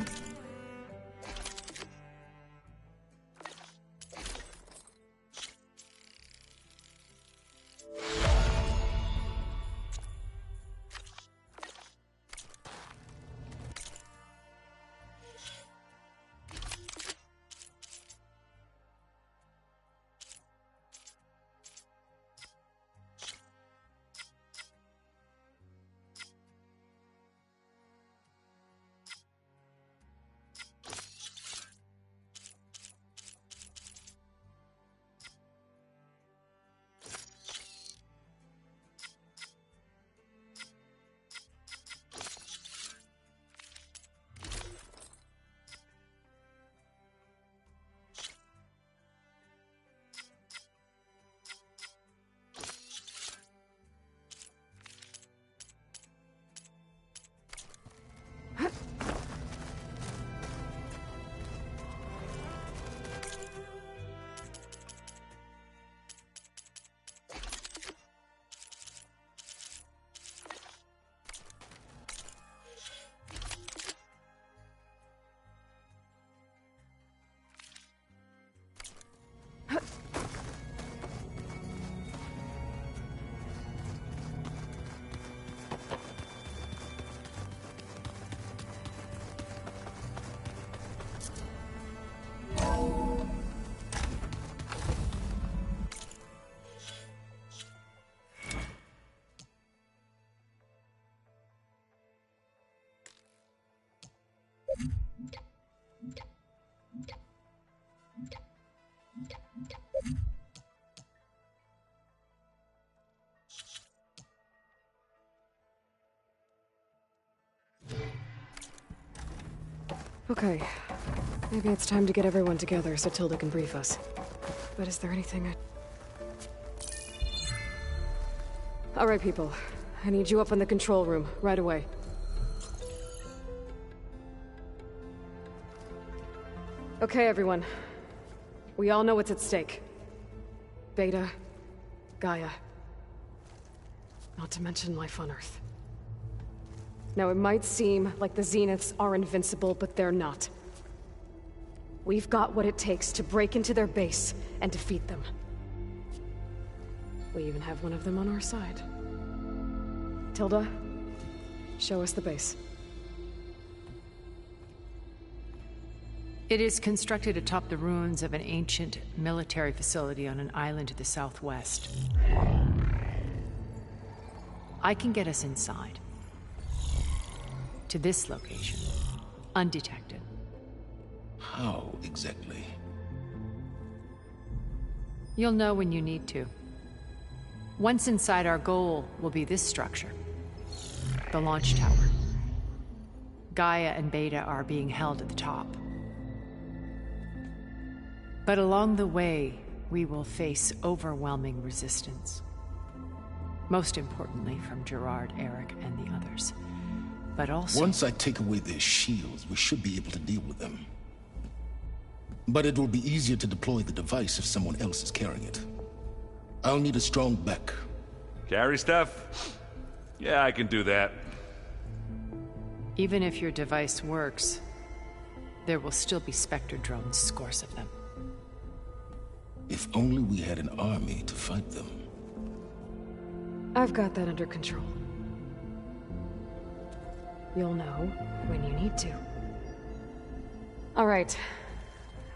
Okay. Maybe it's time to get everyone together so Tilda can brief us. But is there anything Alright, people. I need you up in the control room, right away. Okay, everyone. We all know what's at stake. Beta, Gaia. Not to mention life on Earth. Now, it might seem like the Zeniths are invincible, but they're not. We've got what it takes to break into their base and defeat them. We even have one of them on our side. Tilda, show us the base. It is constructed atop the ruins of an ancient military facility on an island to the southwest. I can get us inside. To this location, undetected. How exactly? You'll know when you need to. Once inside, our goal will be this structure. The launch tower. Gaia and Beta are being held at the top. But along the way, we will face overwhelming resistance. Most importantly from Gerard, Eric, and the others. But also... Once I take away their shields, we should be able to deal with them. But it will be easier to deploy the device if someone else is carrying it. I'll need a strong back. Carry stuff? Yeah, I can do that. Even if your device works, there will still be Spectre drones, scores of them. If only we had an army to fight them. I've got that under control. You'll know when you need to. All right.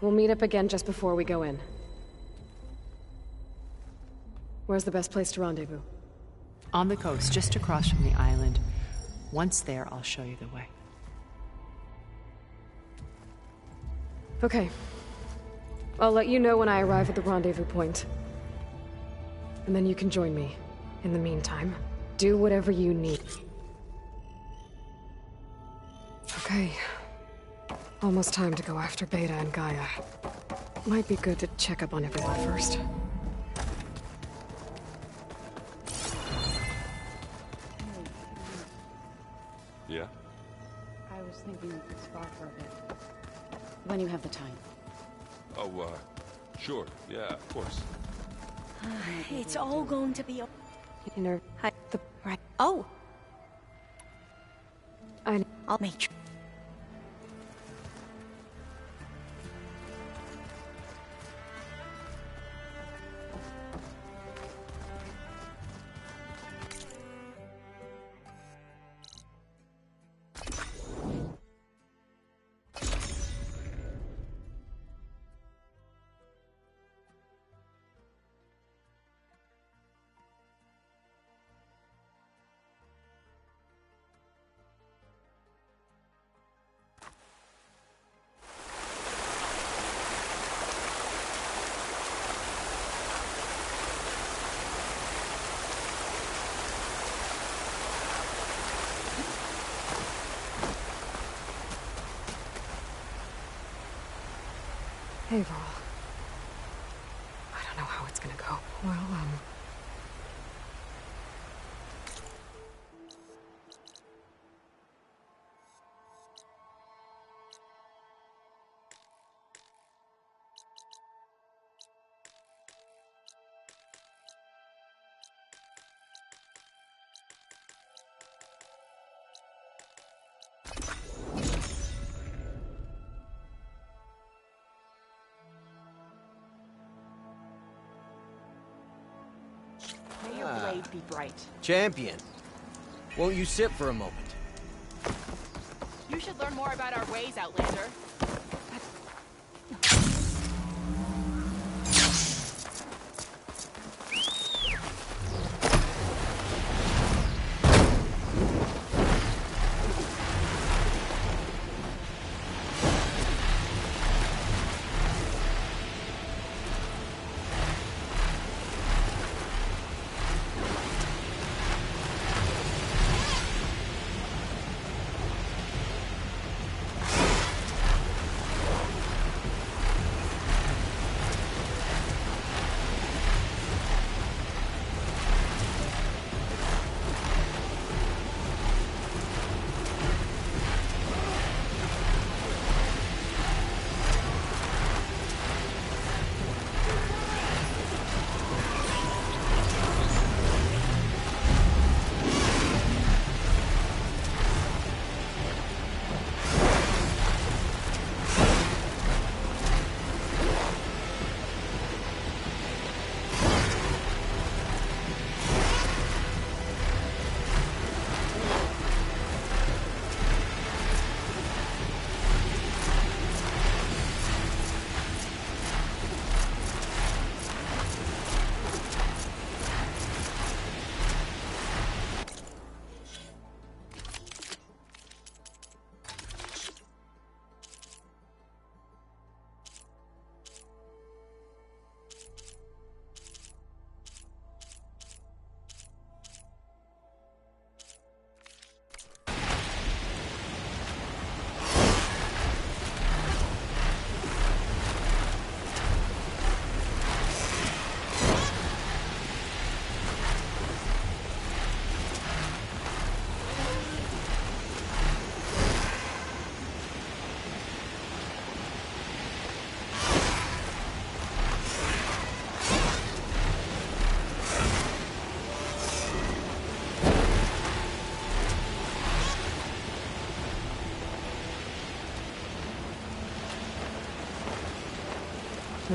We'll meet up again just before we go in. Where's the best place to rendezvous? On the coast, just across from the island. Once there, I'll show you the way. Okay. I'll let you know when I arrive at the rendezvous point. And then you can join me. In the meantime, do whatever you need. Okay. Almost time to go after Beta and Gaia. Might be good to check up on everyone first. Yeah? I was thinking we could spar for a bit. When you have the time. Oh, sure. Yeah, of course. It's all going to be... Right. Oh! I'll make sure. Hey, Val. I don't know how it's gonna go. Well, May your blade be bright. Champion, won't you sit for a moment? You should learn more about our ways, Outlander.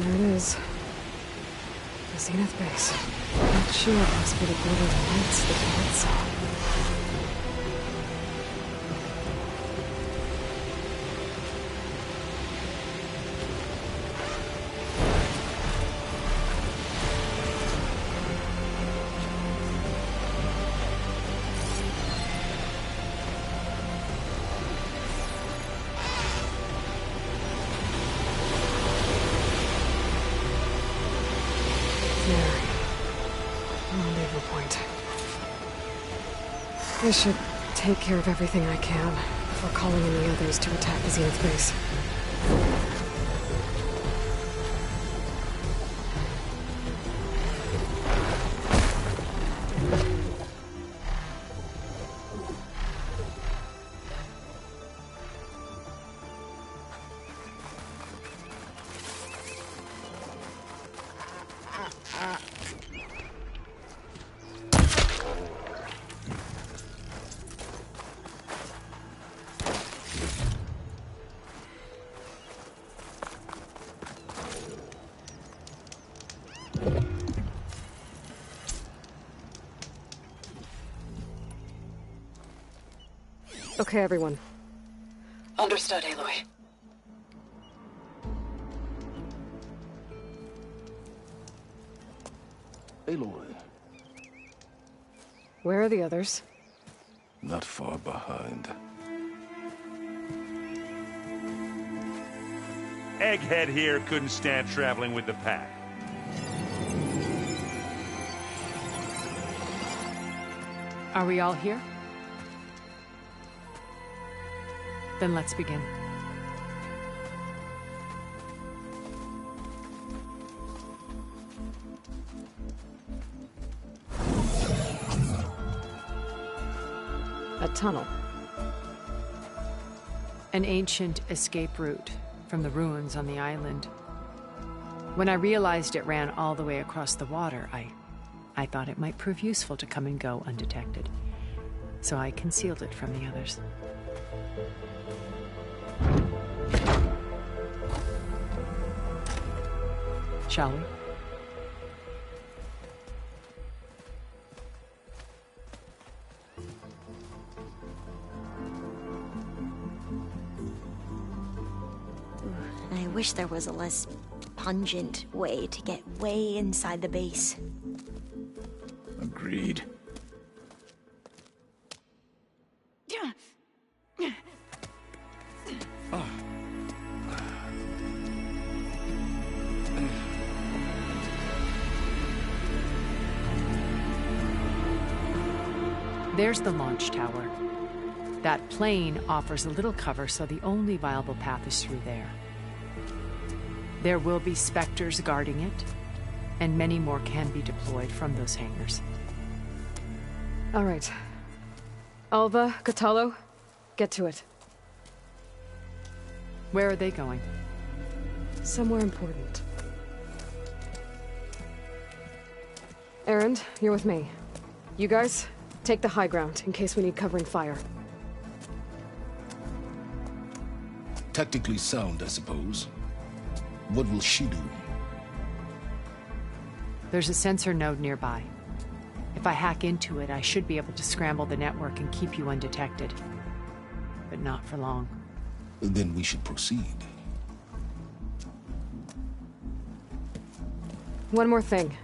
there it is. The Zenith base. Not sure it must be the glitter lights the guard saw. I should take care of everything I can before calling in the others to attack the Zenith base. Okay, everyone. Understood, Aloy. Aloy, Where are the others? not far behind. Egghead here couldn't stand traveling with the pack. Are we all here? Then let's begin. A tunnel. An ancient escape route from the ruins on the island. When I realized it ran all the way across the water, I thought it might prove useful to come and go undetected. So I concealed it from the others. Shall we? I wish there was a less pungent way to get way inside the base. Agreed. There's the launch tower. That plane offers a little cover, so the only viable path is through there. There will be Spectres guarding it, and many more can be deployed from those hangars. All right. Alva, Catalo, get to it. Where are they going? Somewhere important. Erend, you're with me. You guys, take the high ground in case we need covering fire. Tactically sound, I suppose. What will she do? There's a sensor node nearby. If I hack into it, I should be able to scramble the network and keep you undetected. But not for long. Then we should proceed. One more thing.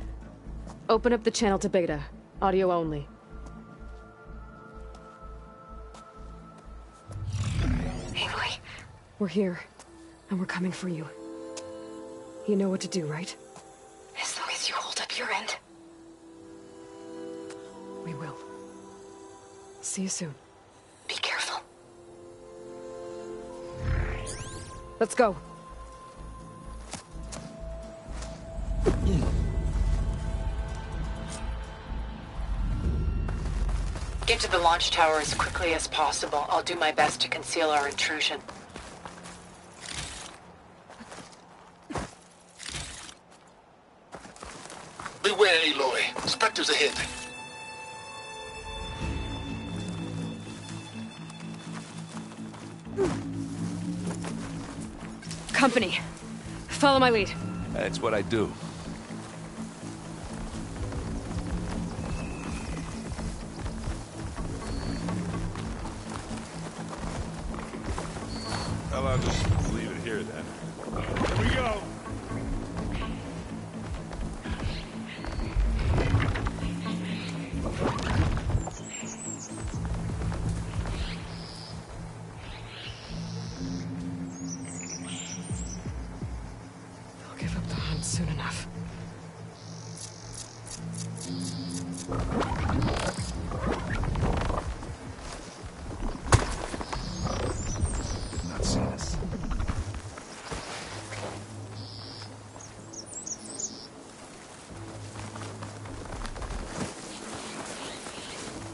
Open up the channel to Beta. Audio only. Aloy. We're here, and we're coming for you. You know what to do, right? As long as you hold up your end. We will. See you soon. Be careful. Let's go. Get to the launch tower as quickly as possible. I'll do my best to conceal our intrusion. Beware, Aloy. Spectres ahead. Company. Follow my lead. That's what I do. Well, I'll just leave it here then. Here we go! They'll give up the hunt soon enough. They've not seen us.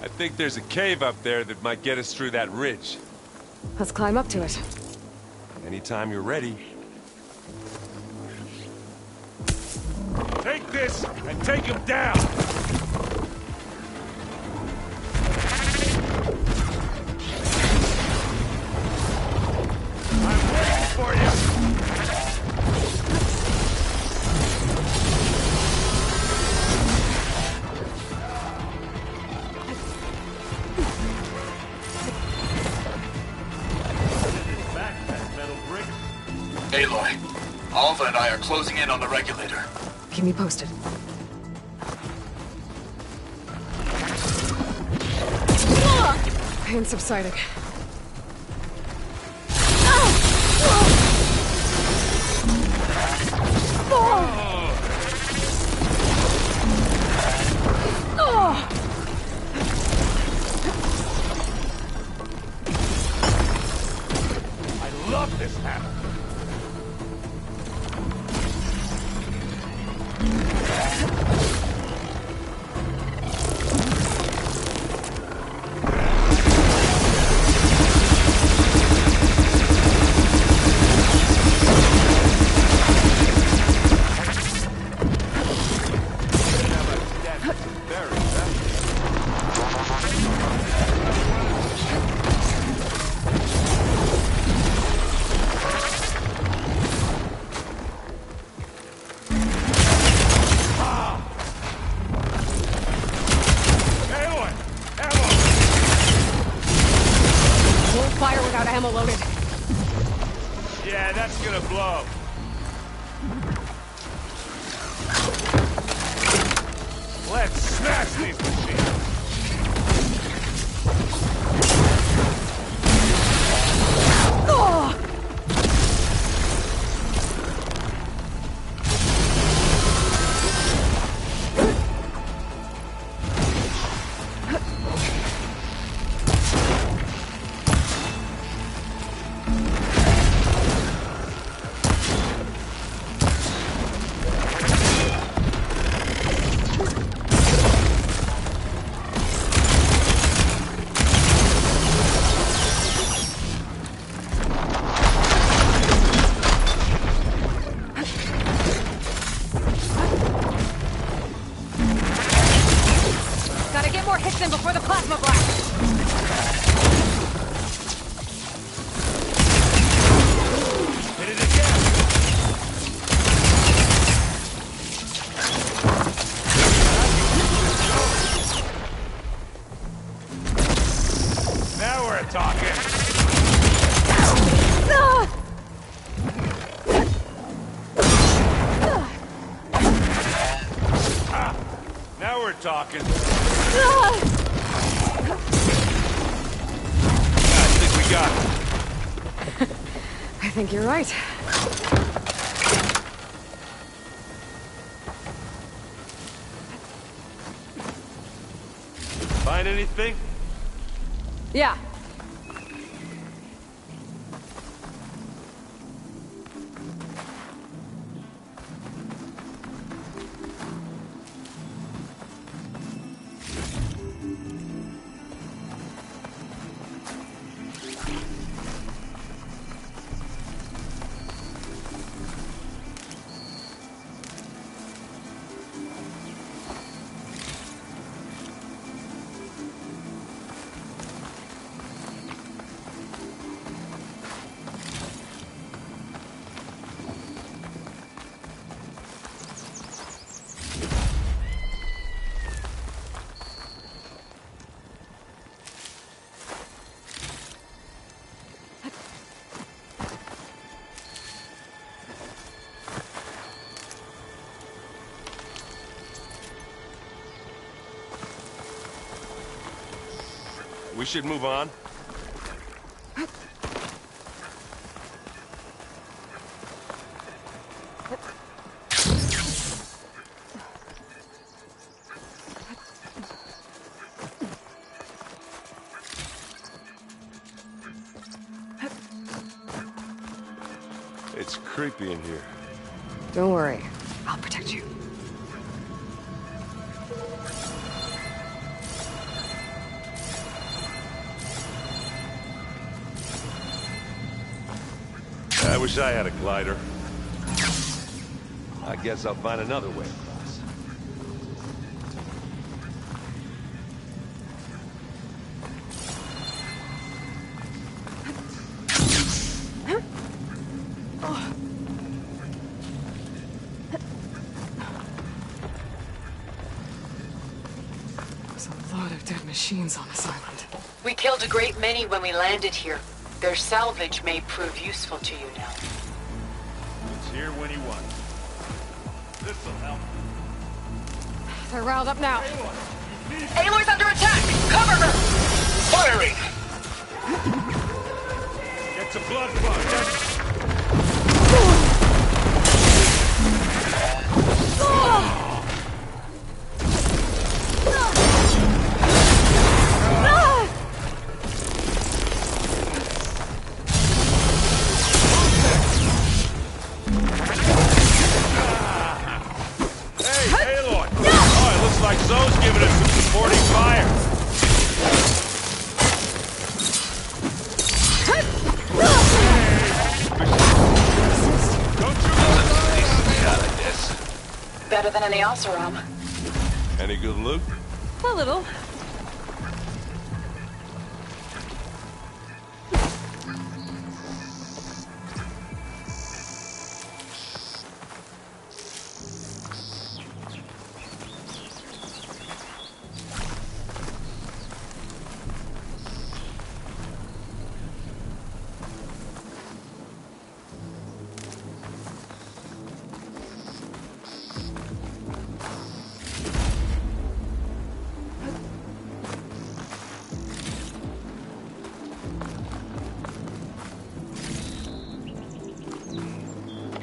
I think there's a cave up there that might get us through that ridge. Let's climb up to it. Anytime you're ready. Take this and take him down! I'm waiting for you! Aloy, Alva and I are closing in on the regulator. Keep me posted. Pain subsiding. I love this hammer! Fire without ammo loaded. Yeah, that's gonna blow. Let's smash these machines. Oh! Before the plasma blast! Hit it again! Now we're talking! Now we're talking! Got it. I think you're right. Find anything? Yeah. We should move on. It's creepy in here. Don't worry. I'll protect you. I wish I had a glider. I guess I'll find another way across. There's a lot of dead machines on this island. We killed a great many when we landed here. Their salvage may prove useful to you now. It's here when you want. This'll help. They're riled up now. Aloy's under attack! Cover her! Firing! Get some blood flow. Like Zoe's giving us some supporting fire. Don't you Better than any Oseram. Any good loot? A little.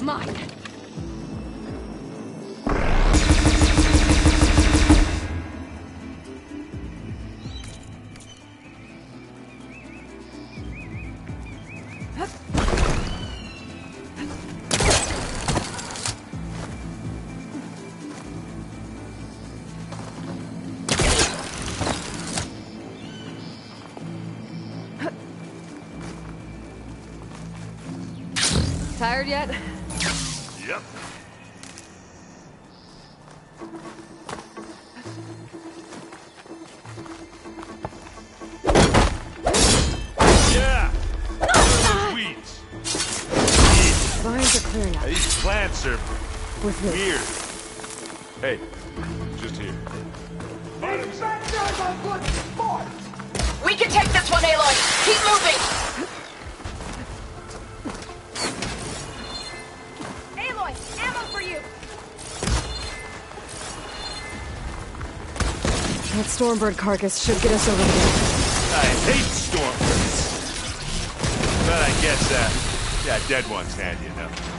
mine. Tired yet? Yep. Yeah! Those weeds. Vines are clear now. These plants are With me. weird. Hey, just here. We can take this one, Aloy. Keep moving. Aloy, ammo for you. That Stormbird carcass should get us over the gap. I hate stormbirds. But I guess, yeah, dead one's handy enough.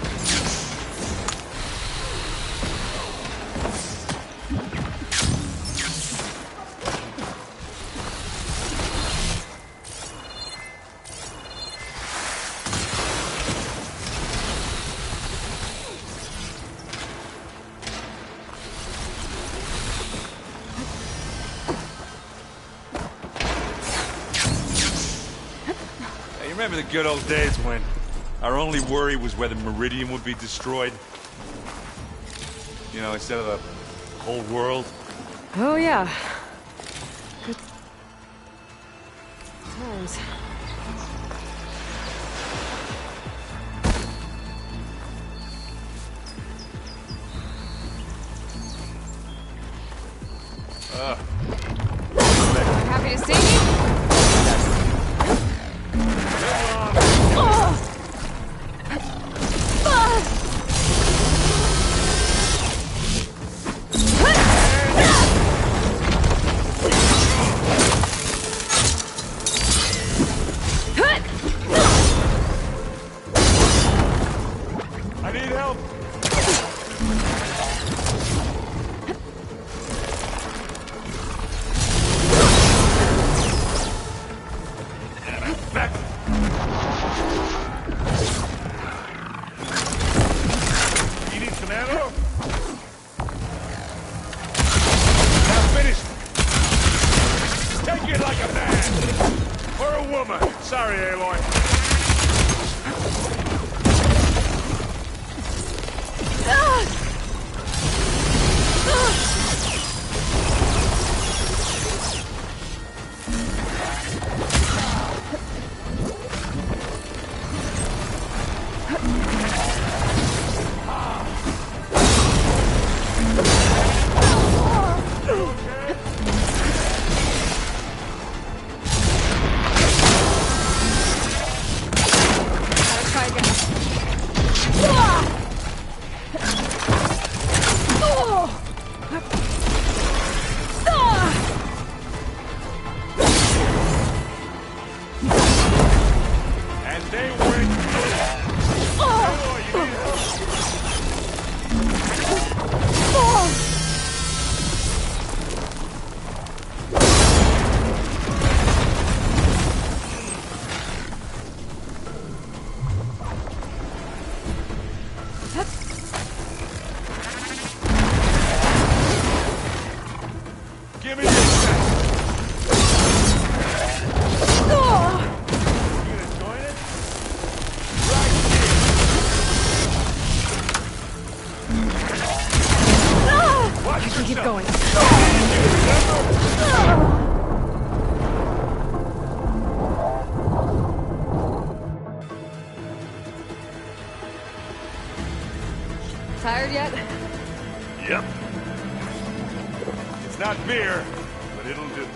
Remember the good old days when our only worry was whether Meridian would be destroyed? You know, instead of the whole world? Oh, yeah. Good times. Happy to see you? I need help! Back! You need some ammo? Now finish! Take it like a man! Or a woman! Sorry, Aloy. Keep going. Tired yet? Yep. It's not beer, but it'll do.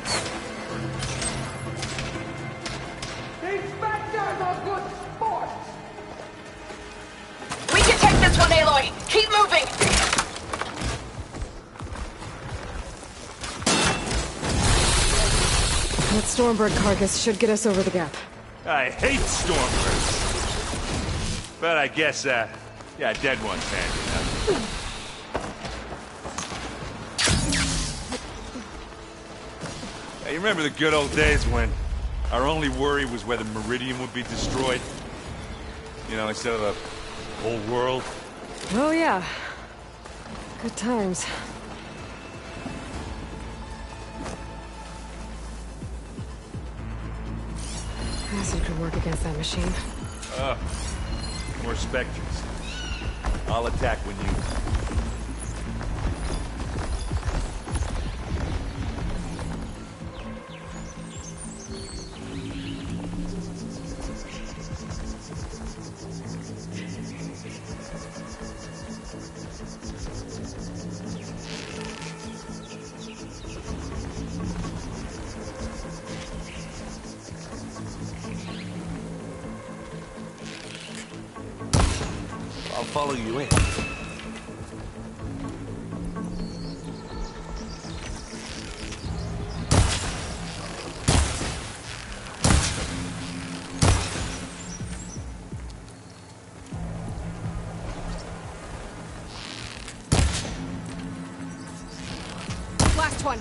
These specters are good sports. We can take this one, Aloy. Keep moving. That Stormbird carcass should get us over the gap. I hate stormbirds. But I guess, Yeah, dead one's handy. Hey, you remember the good old days when our only worry was whether Meridian would be destroyed? You know, instead of the whole world? Oh, yeah. Good times. Acid could work against that machine. More specters. I'll attack when you... I'll follow you in. Last one.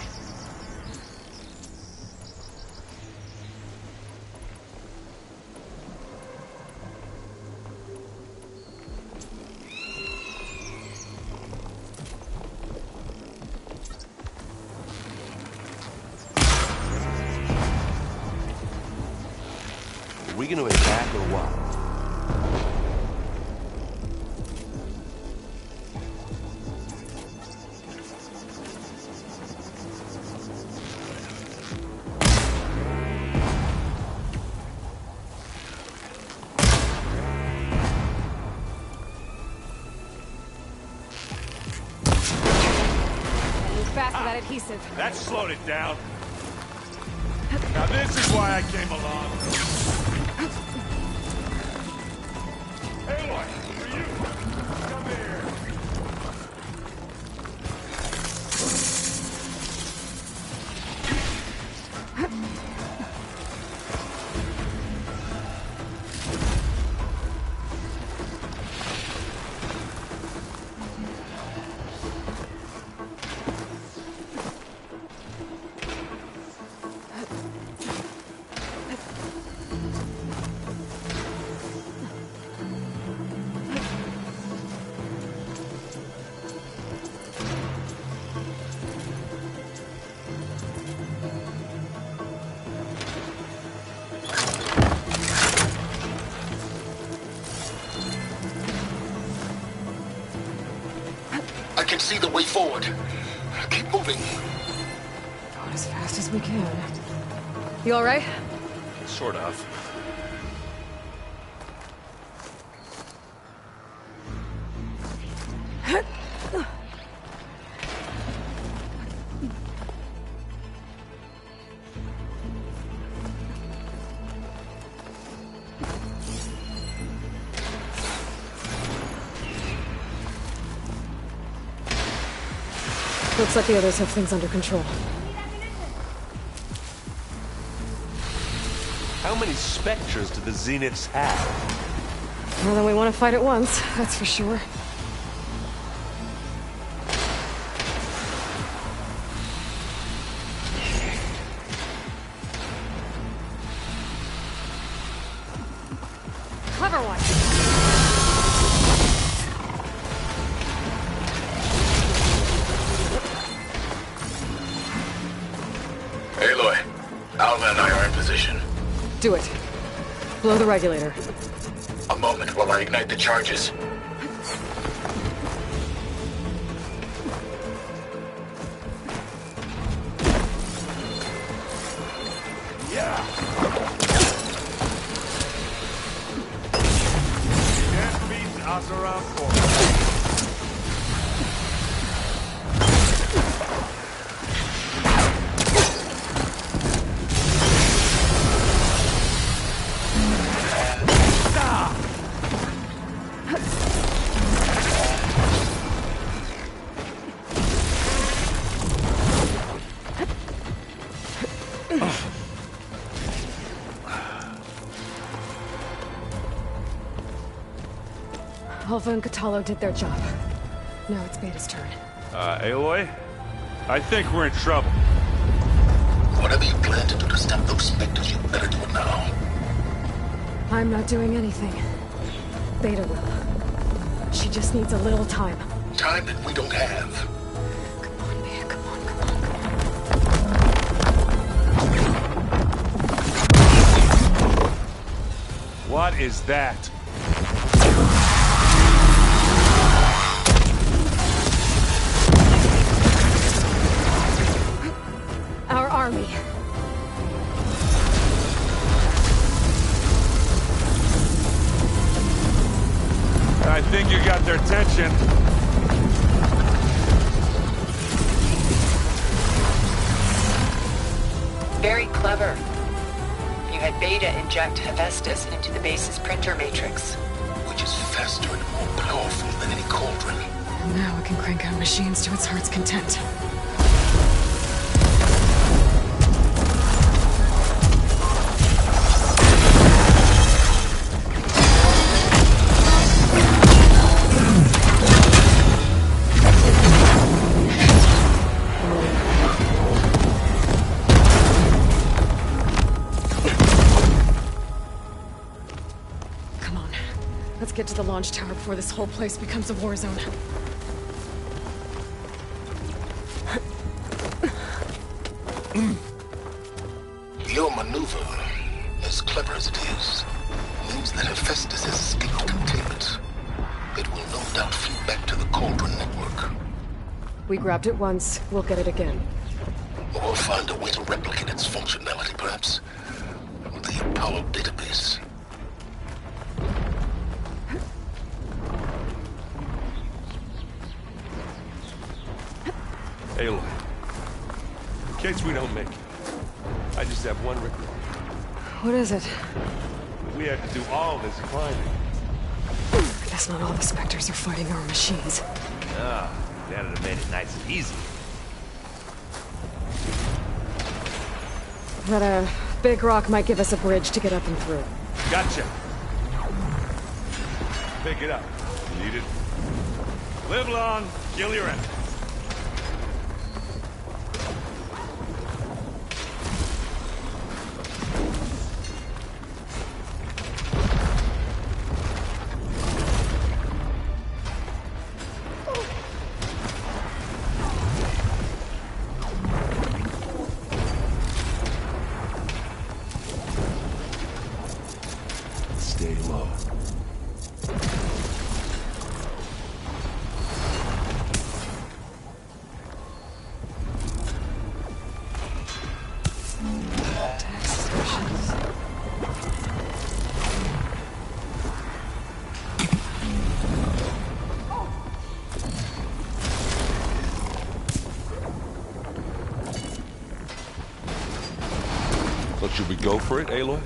Are we gonna attack or what? Move fast with that adhesive. That slowed it down. Now this is why I came along. Aloy, for you! Come here! I can see the way forward. Keep moving. Going as fast as we can. You all right? Sort of. Looks like the others have things under control. How many specters do the Zeniths have? More than we want to fight at once, that's for sure. Clever one. Aloy, Alva and I are in position. Do it. Blow the regulator. A moment while I ignite the charges. Yeah! Can't beat Azeroth for Alpha and Catalo did their job. Now it's Beta's turn. Aloy? I think we're in trouble. Whatever you plan to do to stop those specters, you better do it now. I'm not doing anything. Beta will. She just needs a little time. Time that we don't have. Come on, Beta, come on, come on. What is that? Our army. I think you got their attention. Very clever. You had Beta inject Hephaestus into the base's printer matrix. Which is faster and more powerful than any cauldron. And now it can crank out machines to its heart's content. Let's get to the launch tower before this whole place becomes a war zone. Your maneuver, as clever as it is, means that Hephaestus has escaped containment. It will no doubt flee back to the Cauldron network. We grabbed it once, we'll get it again. Or find a way to replicate its functionality, perhaps. The Apollo database. Aloy, in case we don't make it, I just have one regret. What is it? We had to do all this climbing. I guess not all the Spectres are fighting our machines. Ah, that'd have made it nice and easy. That big rock might give us a bridge to get up and through. Gotcha. Pick it up. Need it. Live long, kill your enemies. Stay low. So should we go for it, Aloy?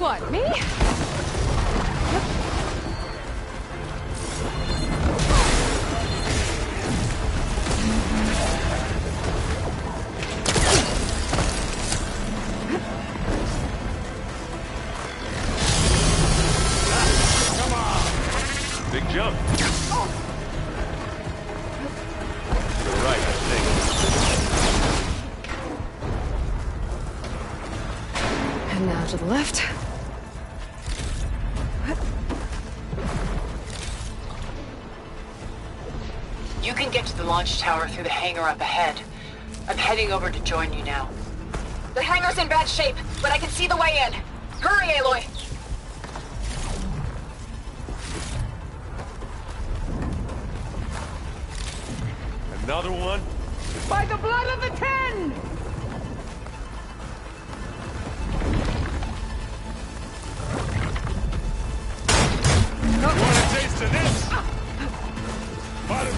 What, me? Big jump. You're right, I think. And now to the left. You can get to the launch tower through the hangar up ahead. I'm heading over to join you now. The hangar's in bad shape, but I can see the way in. Hurry, Aloy! Another one? By the blood of the Ten! Want a taste of this? Might as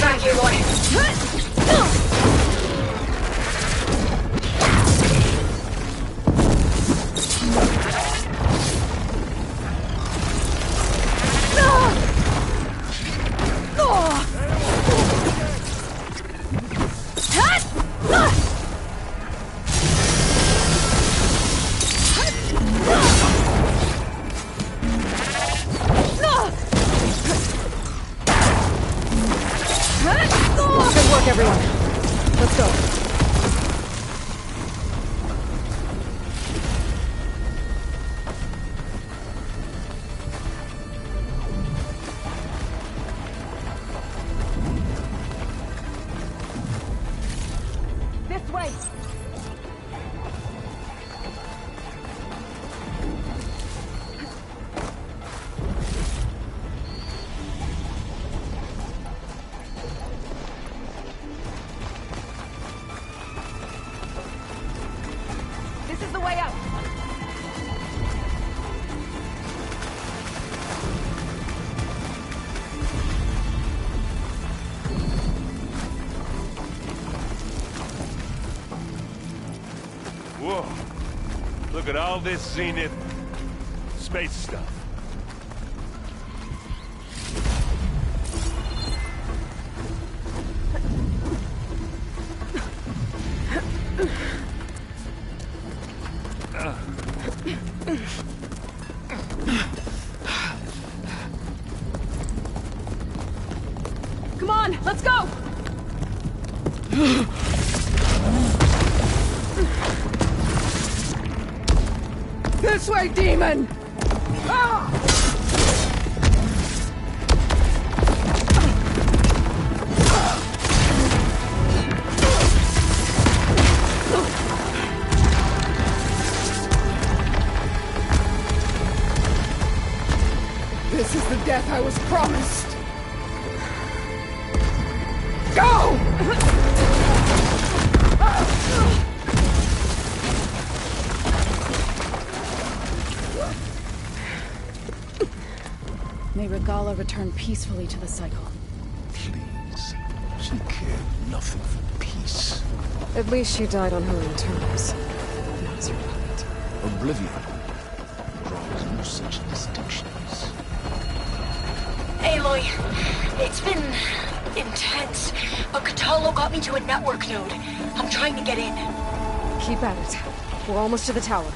track, Aloy. Good work, everyone. Let's go. This way! This is the way out! Whoa. Look at all this Zenith space stuff. Come on, let's go! This way, demon! Ah! This is the death I was promised. Go! May Regala return peacefully to the cycle. Please. She cared nothing for peace. At least she died on her own terms. Not as your puppet. Oblivion draws no such distinctions. Aloy, it's been intense, but Catalo got me to a network node. I'm trying to get in. Keep at it. We're almost to the tower.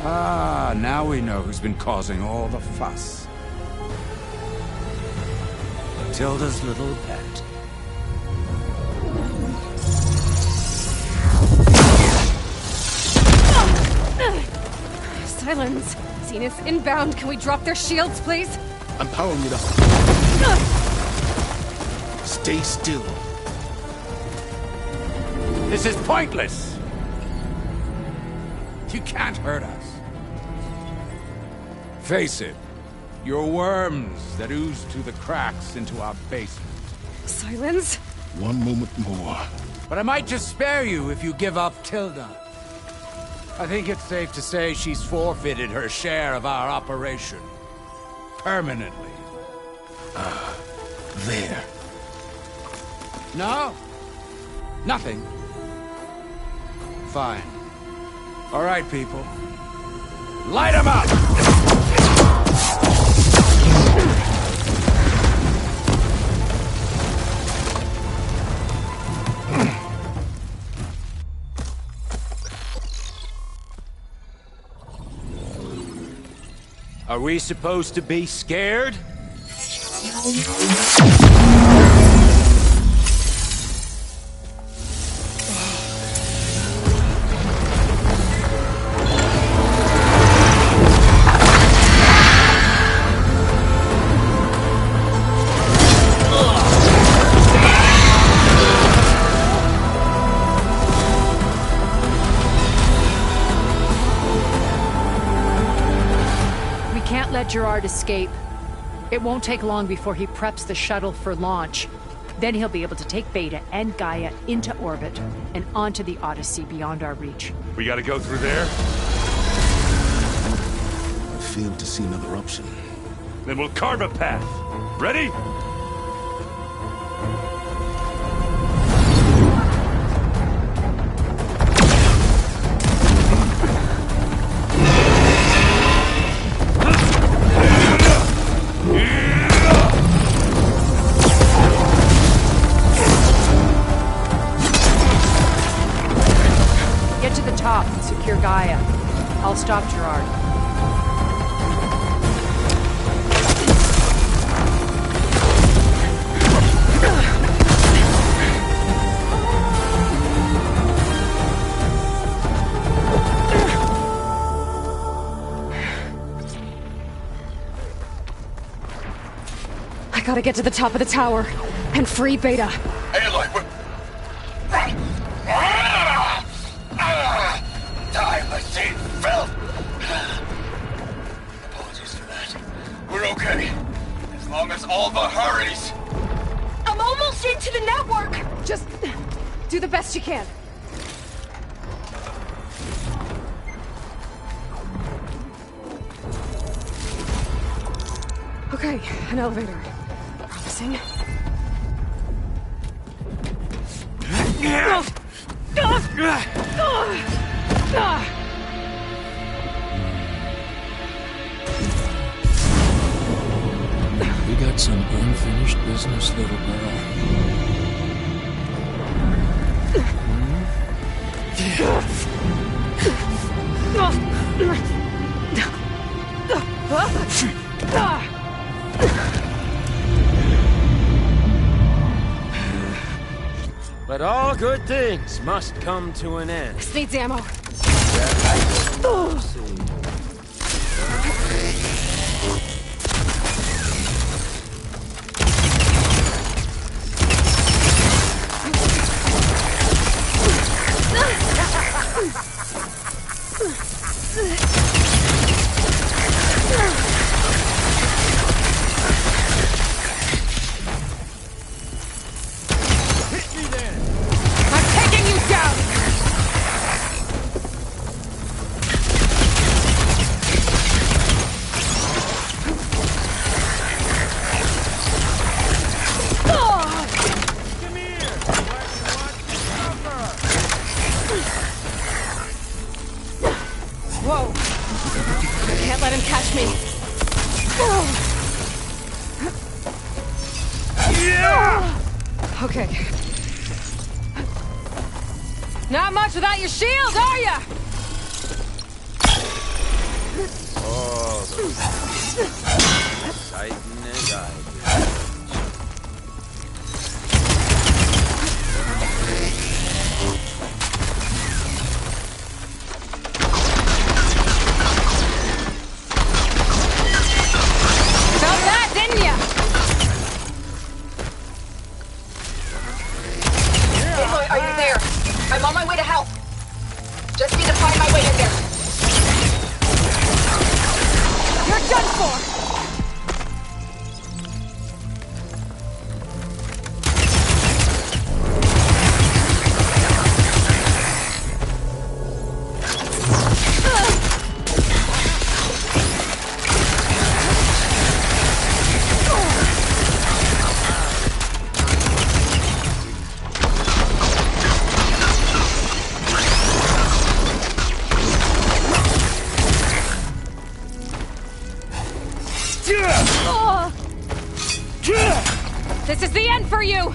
Ah, now we know who's been causing all the fuss. Matilda's little pet. Silence! Zenith inbound. Can we drop their shields, please? I'm powering it up. Stay still. This is pointless! You can't hurt us. Face it, you're worms that ooze through the cracks into our basement. Silence? One moment more. But I might just spare you if you give up Tilda. I think it's safe to say she's forfeited her share of our operation. Permanently. There. No? Nothing? Fine. All right, people. Light 'em up! Are we supposed to be scared? can't let Gerard escape. It won't take long before he preps the shuttle for launch. Then he'll be able to take Beta and Gaia into orbit and onto the Odyssey beyond our reach. We gotta go through there? I fail to see another option. Then we'll carve a path. Ready? Get to the top and secure Gaia. I'll stop Gerard. I gotta get to the top of the tower and free Beta. Aloy, we're... Die, machine filth! Apologies for that. We're okay. As long as Alba hurries. I'm almost into the network! Just do the best you can. Okay, an elevator. Promising. We got some unfinished business, little girl. But all good things must come to an end. This needs ammo. Whoa! I can't let him catch me. Okay. Not much without your shield, are ya? Oh, Titan as I do. Are you there? I'm on my way to help. Just need to find my way in there. You're done for! This is the end for you!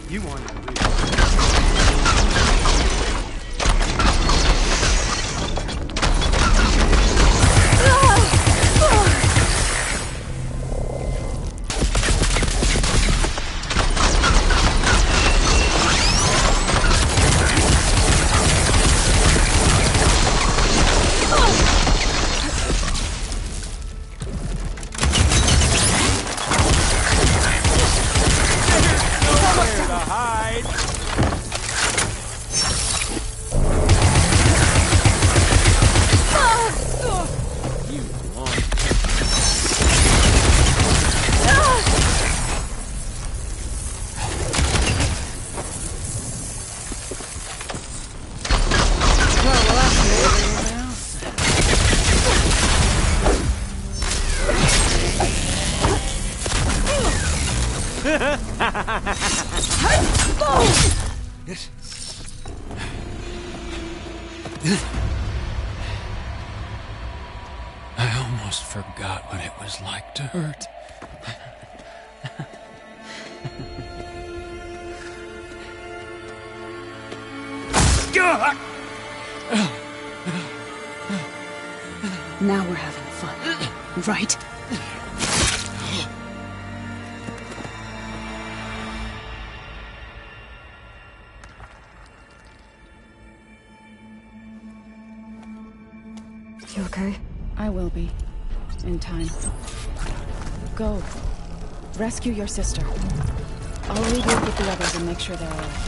You want to leave. Hide! I almost forgot what it was like to hurt. Now we're having fun, right? You okay? I will be. In time. Go. Rescue your sister. I'll leave you with the others and make sure they're all right.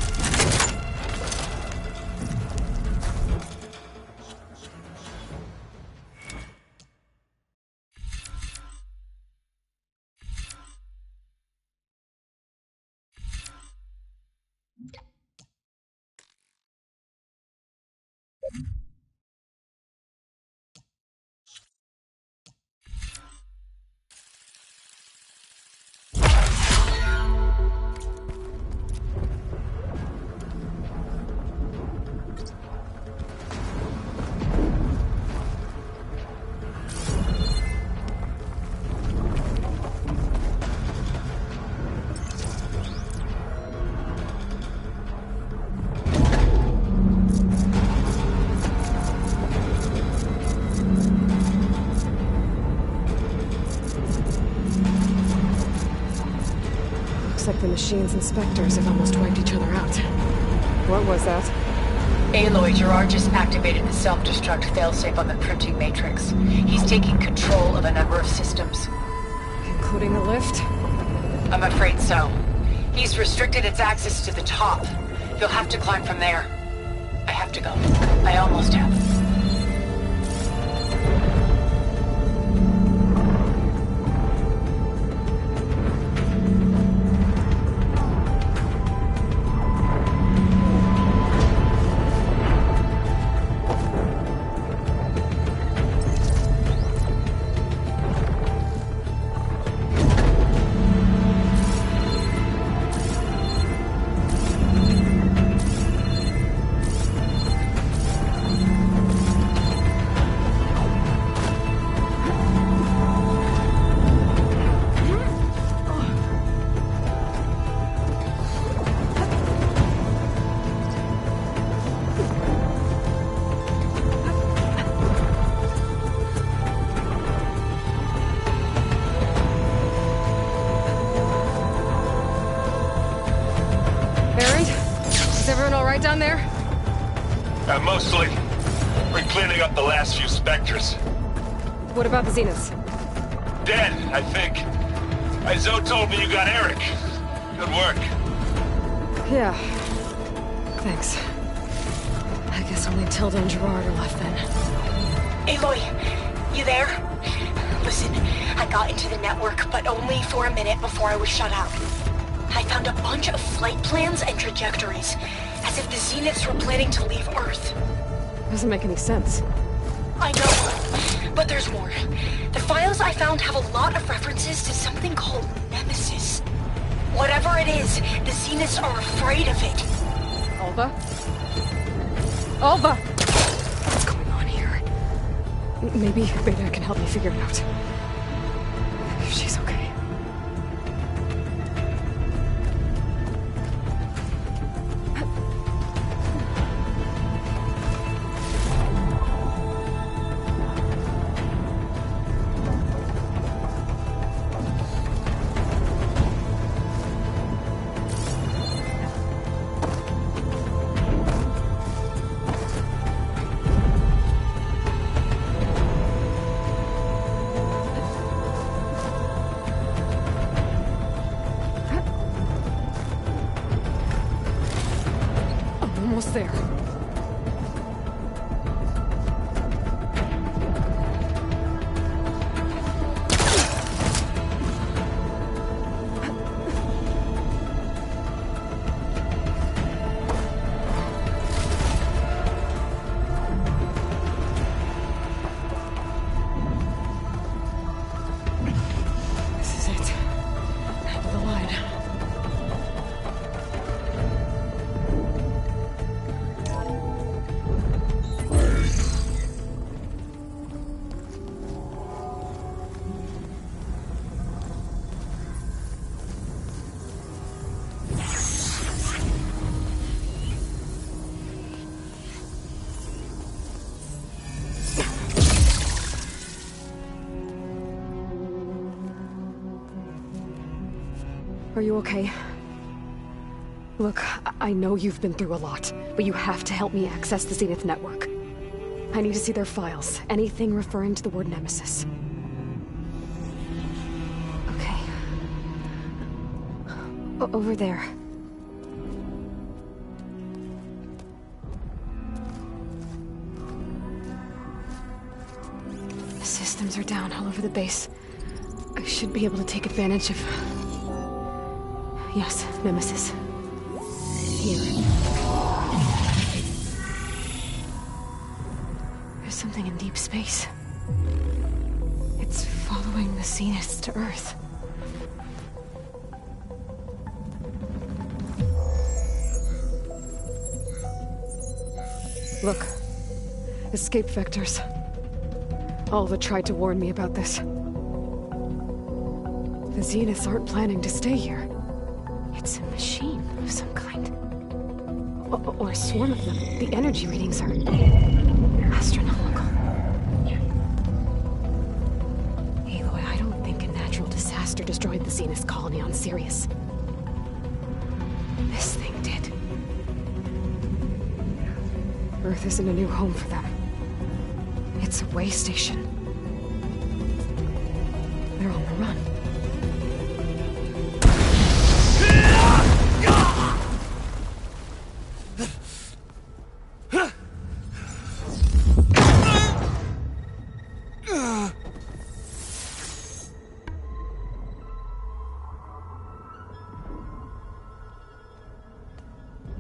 Looks like the machine's inspectors have almost wiped each other out. What was that? Aloy, Gerard just activated the self-destruct failsafe on the printing matrix. He's taking control of a number of systems. Including the lift? I'm afraid so. He's restricted its access to the top. You'll have to climb from there. I have to go. I almost have. Down there? Mostly. We're cleaning up the last few specters. What about the Zeniths? Dead, I think. Zoe told me you got Eric. Good work. Yeah. Thanks. I guess only Tilda and Gerard are left then. Aloy, you there? Listen, I got into the network, but only for a minute before I was shut out. I found a bunch of flight plans and trajectories. As if the Zeniths were planning to leave Earth. Doesn't make any sense. I know, but there's more. The files I found have a lot of references to something called Nemesis. Whatever it is, the Zeniths are afraid of it. Alva? Alva! What's going on here? Maybe Beta can help me figure it out. If she's okay. Are you okay? Look, I know you've been through a lot, but you have to help me access the Zenith network. I need to see their files, anything referring to the word Nemesis. Okay. Over there. The systems are down all over the base. I should be able to take advantage of... Yes, Nemesis. Here. There's something in deep space. It's following the Zeniths to Earth. Look. Escape vectors. Alva tried to warn me about this. The Zeniths aren't planning to stay here. It's a machine of some kind. Or a swarm of them. The energy readings are... astronomical. Aloy, I don't think a natural disaster destroyed the Zenith colony on Sirius. This thing did. Earth isn't a new home for them. It's a way station. They're on the run.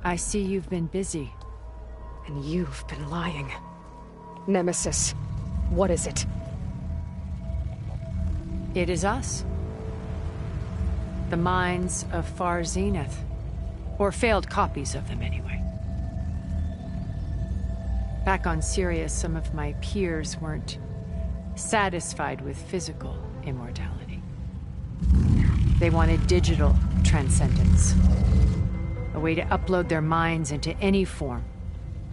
I see you've been busy. And you've been lying. Nemesis, what is it? It is us. The minds of Far Zenith. Or failed copies of them, anyway. Back on Sirius, some of my peers weren't satisfied with physical immortality. They wanted digital transcendence. A way to upload their minds into any form,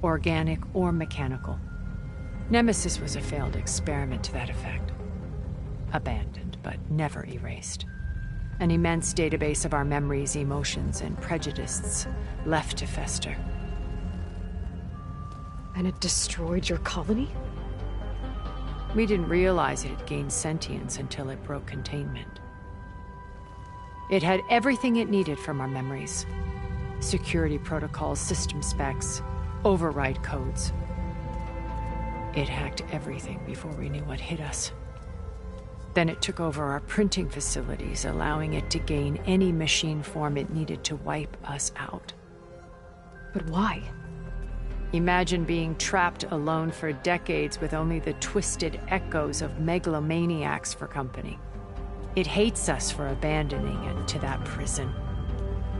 organic or mechanical. Nemesis was a failed experiment to that effect. Abandoned, but never erased. An immense database of our memories, emotions, and prejudices left to fester. And it destroyed your colony? We didn't realize it had gained sentience until it broke containment. It had everything it needed from our memories. Security protocols, system specs, override codes. It hacked everything before we knew what hit us. Then it took over our printing facilities, allowing it to gain any machine form it needed to wipe us out. But why? Imagine being trapped alone for decades with only the twisted echoes of megalomaniacs for company. It hates us for abandoning it to that prison.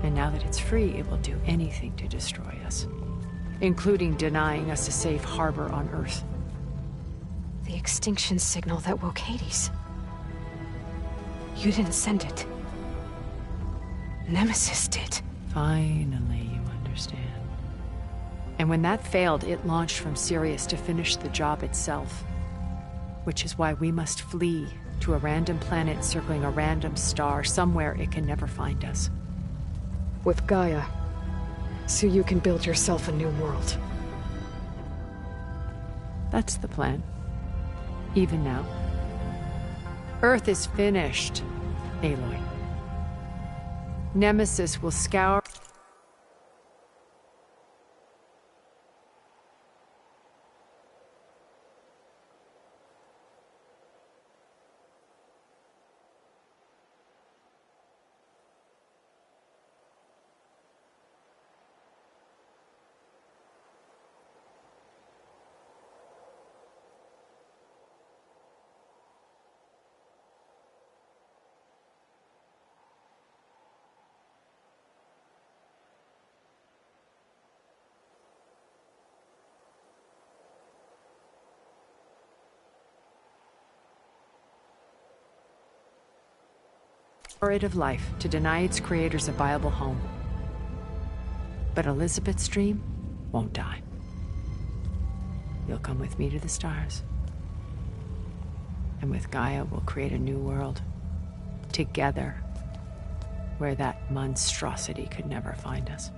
And now that it's free, it will do anything to destroy us, including denying us a safe harbor on Earth. The extinction signal that woke Hades. You didn't send it. Nemesis did. Finally, you understand. And when that failed, it launched from Sirius to finish the job itself. Which is why we must flee to a random planet circling a random star, somewhere it can never find us. With Gaia, so you can build yourself a new world. That's the plan. Even now. Earth is finished, Aloy. Nemesis will scour... of life to deny its creators a viable home. But Elizabeth's dream won't die. You'll come with me to the stars. And with Gaia, we'll create a new world. Together. where that monstrosity could never find us.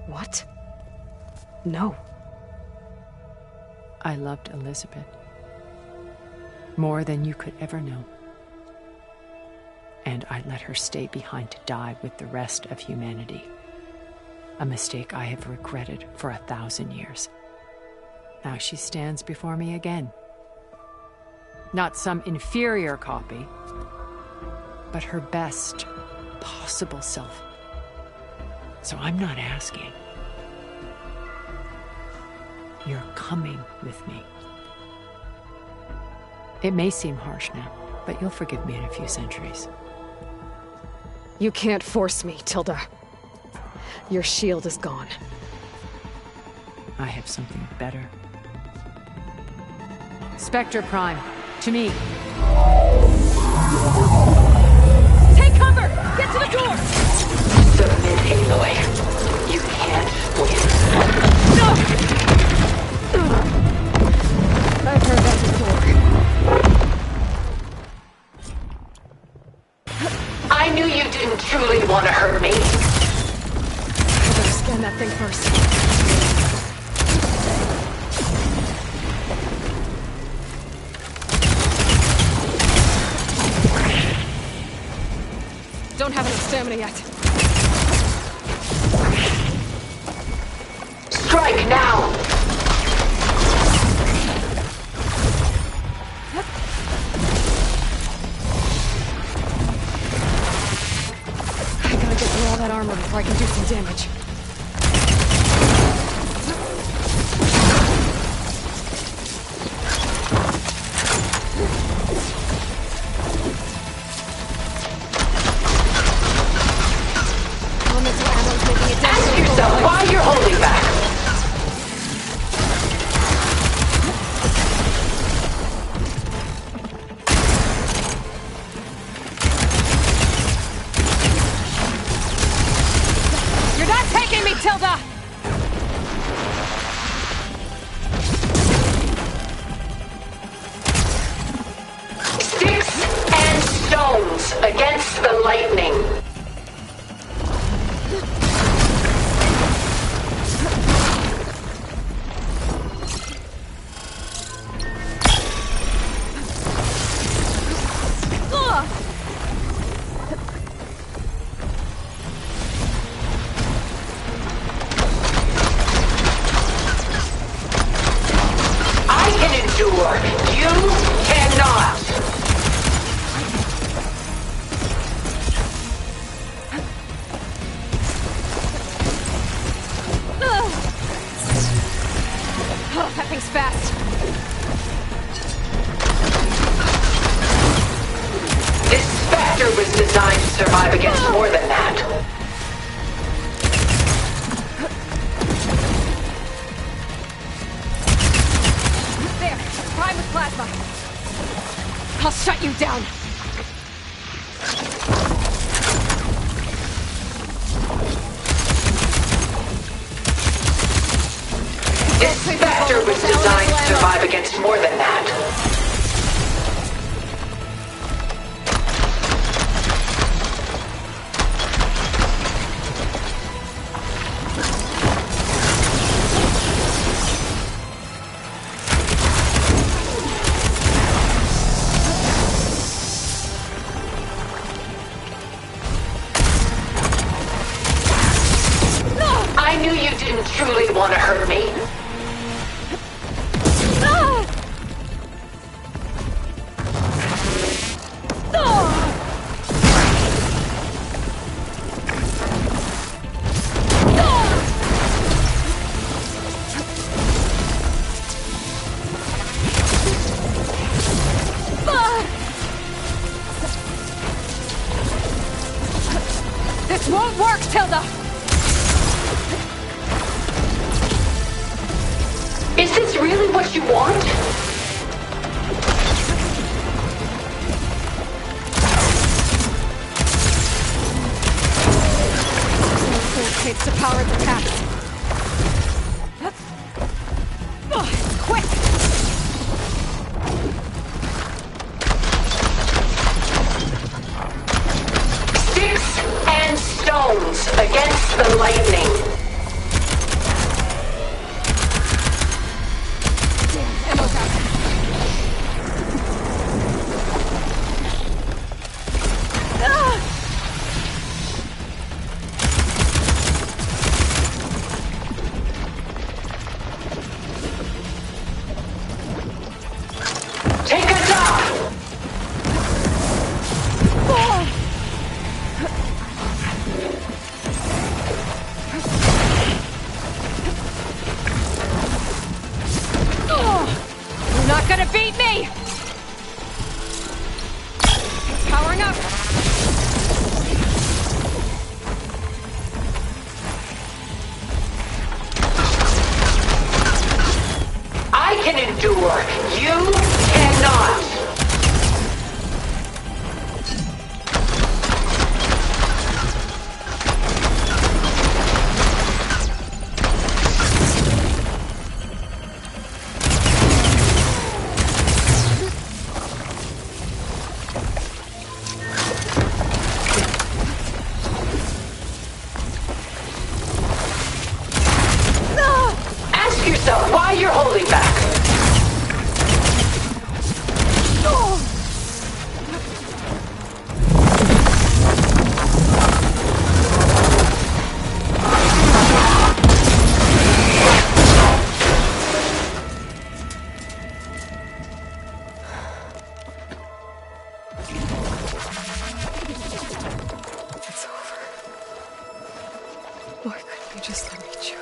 What? No. I loved Elizabeth. More than you could ever know. And I let her stay behind to die with the rest of humanity. A mistake I have regretted for 1,000 years. Now she stands before me again. Not some inferior copy, but her best possible self. So I'm not asking. You're coming with me. It may seem harsh now, but you'll forgive me in a few centuries. You can't force me, Tilda. Your shield is gone. I have something better. Spectre Prime, to me. Take cover! Get to the door! Submit, Aloy. You can't win. No! I've heard that before. I knew you didn't truly want to hurt me. I better scan that thing first. Don't have enough stamina yet. Strike now! I gotta get through all that armor before I can do some damage. Ask yourself why you're holding back. You're not taking me, Tilda! Sticks and stones against the lightning. Survive against more than that. There! Prime with plasma! I'll shut you down! This Spectre was designed to survive against more than that. I knew you didn't truly want to hurt me. This won't work, Tilda! Is this really what you want? It's the power of the pack. Quick! can endure. You cannot. Ask yourself why you're holding back. It's over. Why couldn't you just let me choose?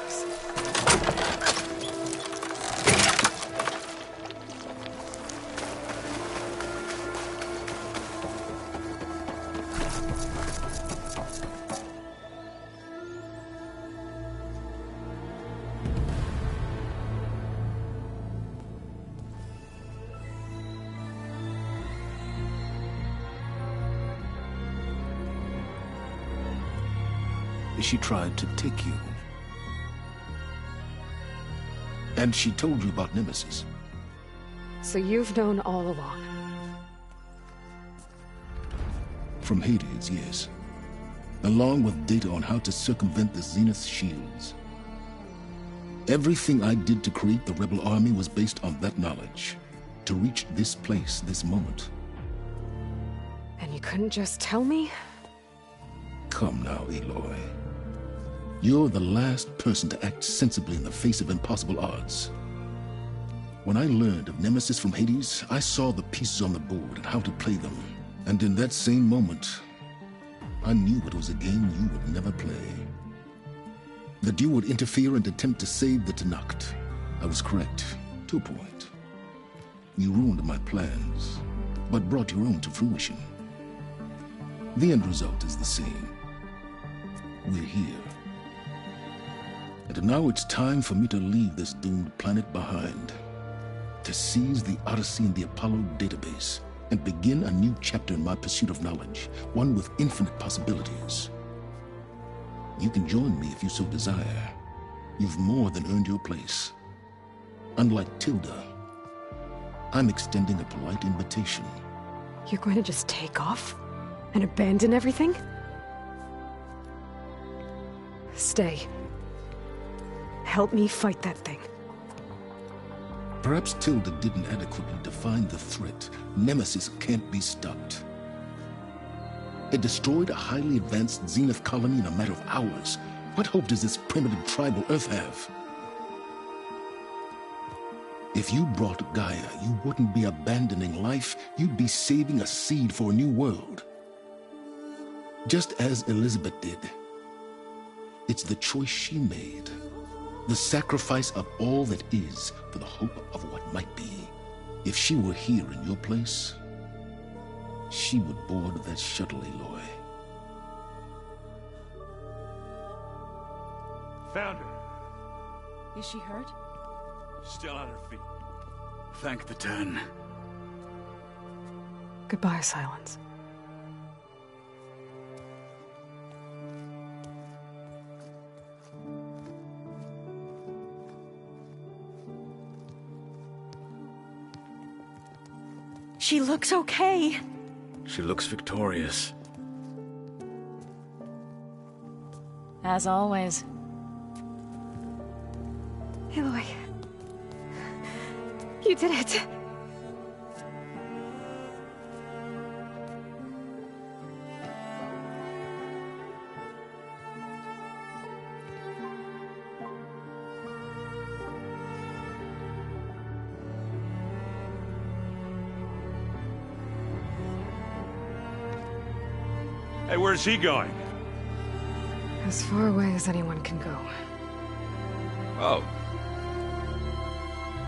She tried to take you. And she told you about Nemesis. So you've known all along. From Hades, yes. Along with data on how to circumvent the Zenith shields. Everything I did to create the rebel army was based on that knowledge. To reach this place, this moment. And you couldn't just tell me? Come now, Aloy. You're the last person to act sensibly in the face of impossible odds. When I learned of Nemesis from Hades, I saw the pieces on the board and how to play them. And in that same moment, I knew it was a game you would never play. That you would interfere and attempt to save the Tenakth. I was correct, to a point. You ruined my plans, but brought your own to fruition. The end result is the same. We're here. And now it's time for me to leave this doomed planet behind. To seize the Odyssey and the Apollo database, and begin a new chapter in my pursuit of knowledge, one with infinite possibilities. You can join me if you so desire. You've more than earned your place. Unlike Tilda, I'm extending a polite invitation. You're going to just take off? And abandon everything? Stay. Help me fight that thing. Perhaps Tilda didn't adequately define the threat. Nemesis can't be stopped. It destroyed a highly advanced Zenith colony in a matter of hours. What hope does this primitive tribal Earth have? If you brought Gaia, you wouldn't be abandoning life, you'd be saving a seed for a new world. Just as Elizabeth did. It's the choice she made. The sacrifice of all that is for the hope of what might be. If she were here in your place, she would board that shuttle, Aloy. Found her. Is she hurt? Still on her feet. Thank the Ten. Goodbye, Silence. She looks okay. She looks victorious. As always. Aloy. You did it. Hey, where's he going? As far away as anyone can go. Oh.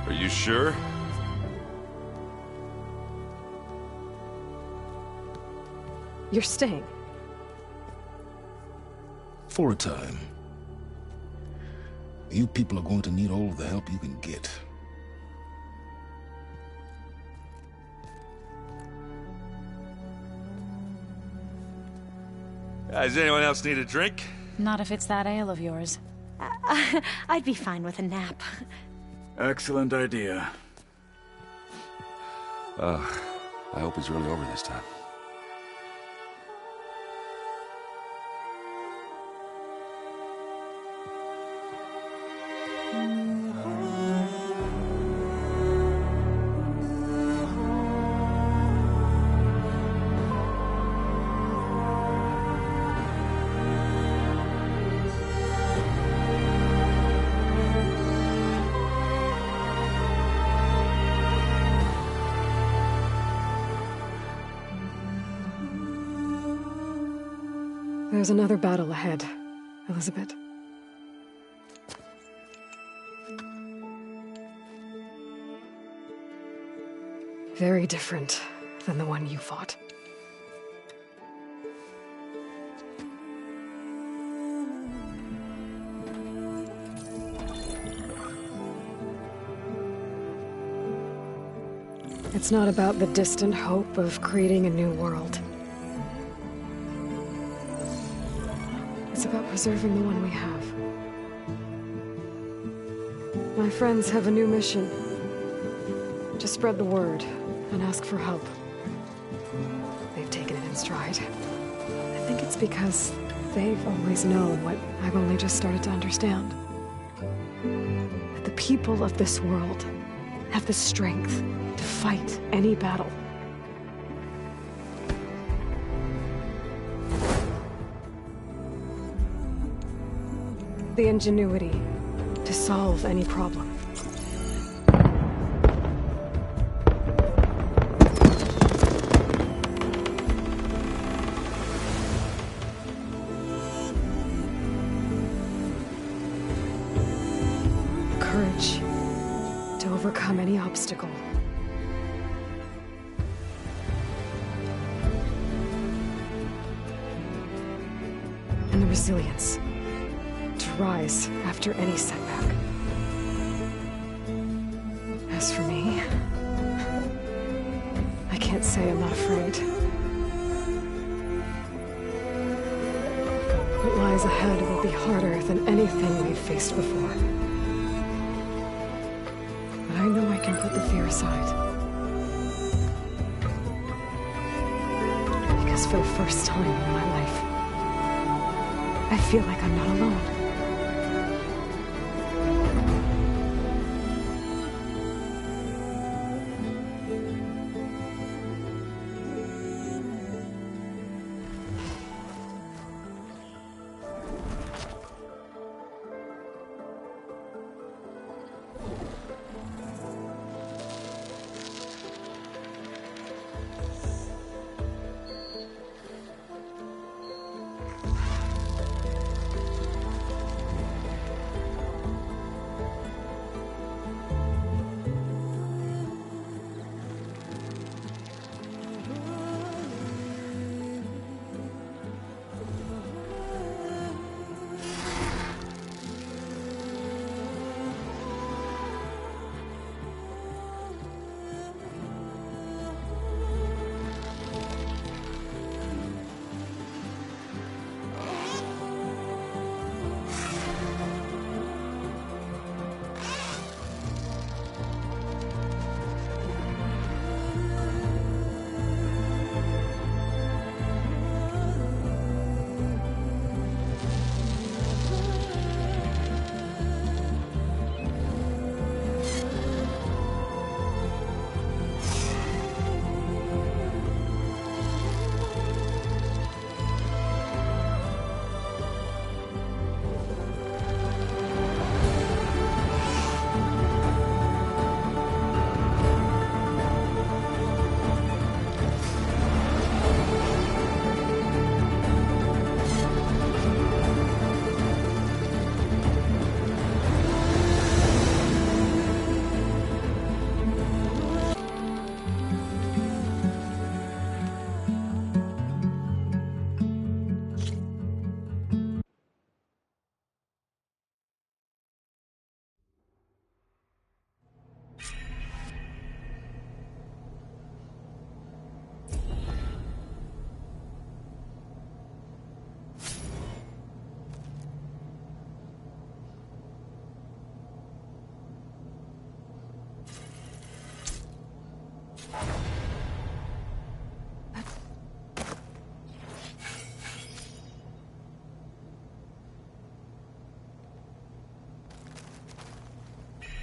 Are you sure? You're staying. For a time. You people are going to need all of the help you can get. Does anyone else need a drink? Not if it's that ale of yours. I'd be fine with a nap. Excellent idea. I hope it's really over this time. There's another battle ahead, Elizabeth. Very different than the one you fought. It's not about the distant hope of creating a new world. It's about preserving the one we have. My friends have a new mission. To spread the word and ask for help. They've taken it in stride. I think it's because they've always known what I've only just started to understand. That the people of this world have the strength to fight any battle. The ingenuity to solve any problem. Courage to overcome any obstacle. And the resilience to rise after any setback. As for me, I can't say I'm not afraid. What lies ahead will be harder than anything we've faced before. But I know I can put the fear aside. Because for the first time in my life, I feel like I'm not alone.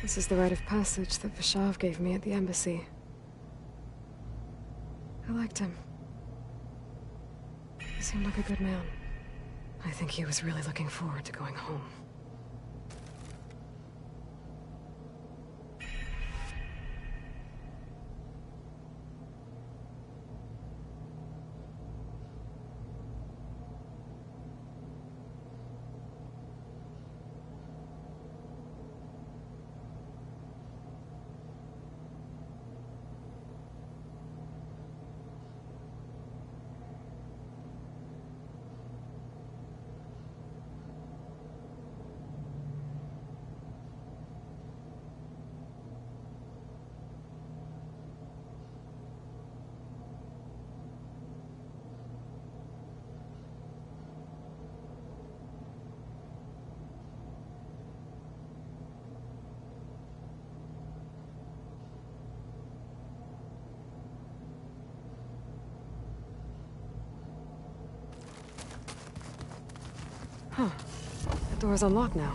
This is the rite of passage that Vashav gave me at the embassy. I liked him. He seemed like a good man. I think he was really looking forward to going home. Huh. The door's unlocked now.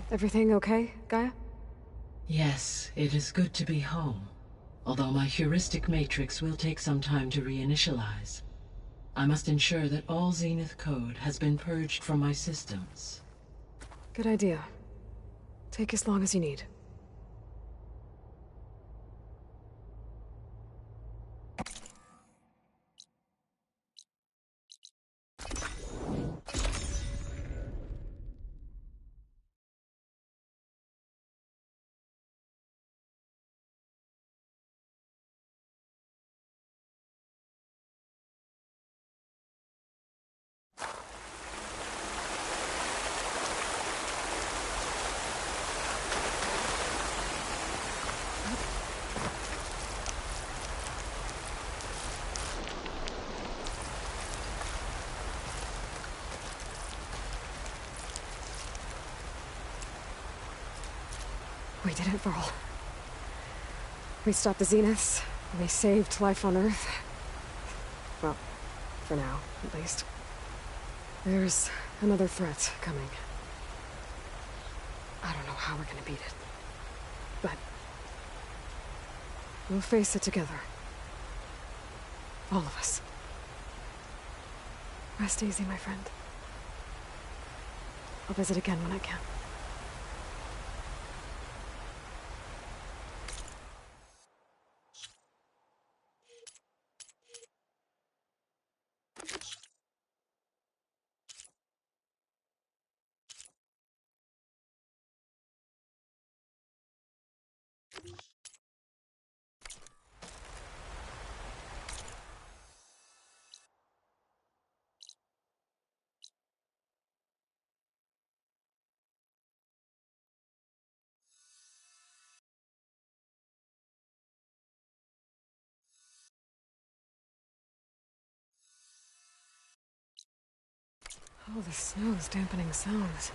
Everything okay, Gaia? Yes, it is good to be home. Although my heuristic matrix will take some time to reinitialize. I must ensure that all Zenith code has been purged from my systems. Good idea. Take as long as you need. We did it, Varl. We stopped the Zeniths. We saved life on Earth. Well, for now, at least. There's another threat coming. I don't know how we're gonna beat it. But we'll face it together. All of us. Rest easy, my friend. I'll visit again when I can. Oh, the snow's dampening sounds.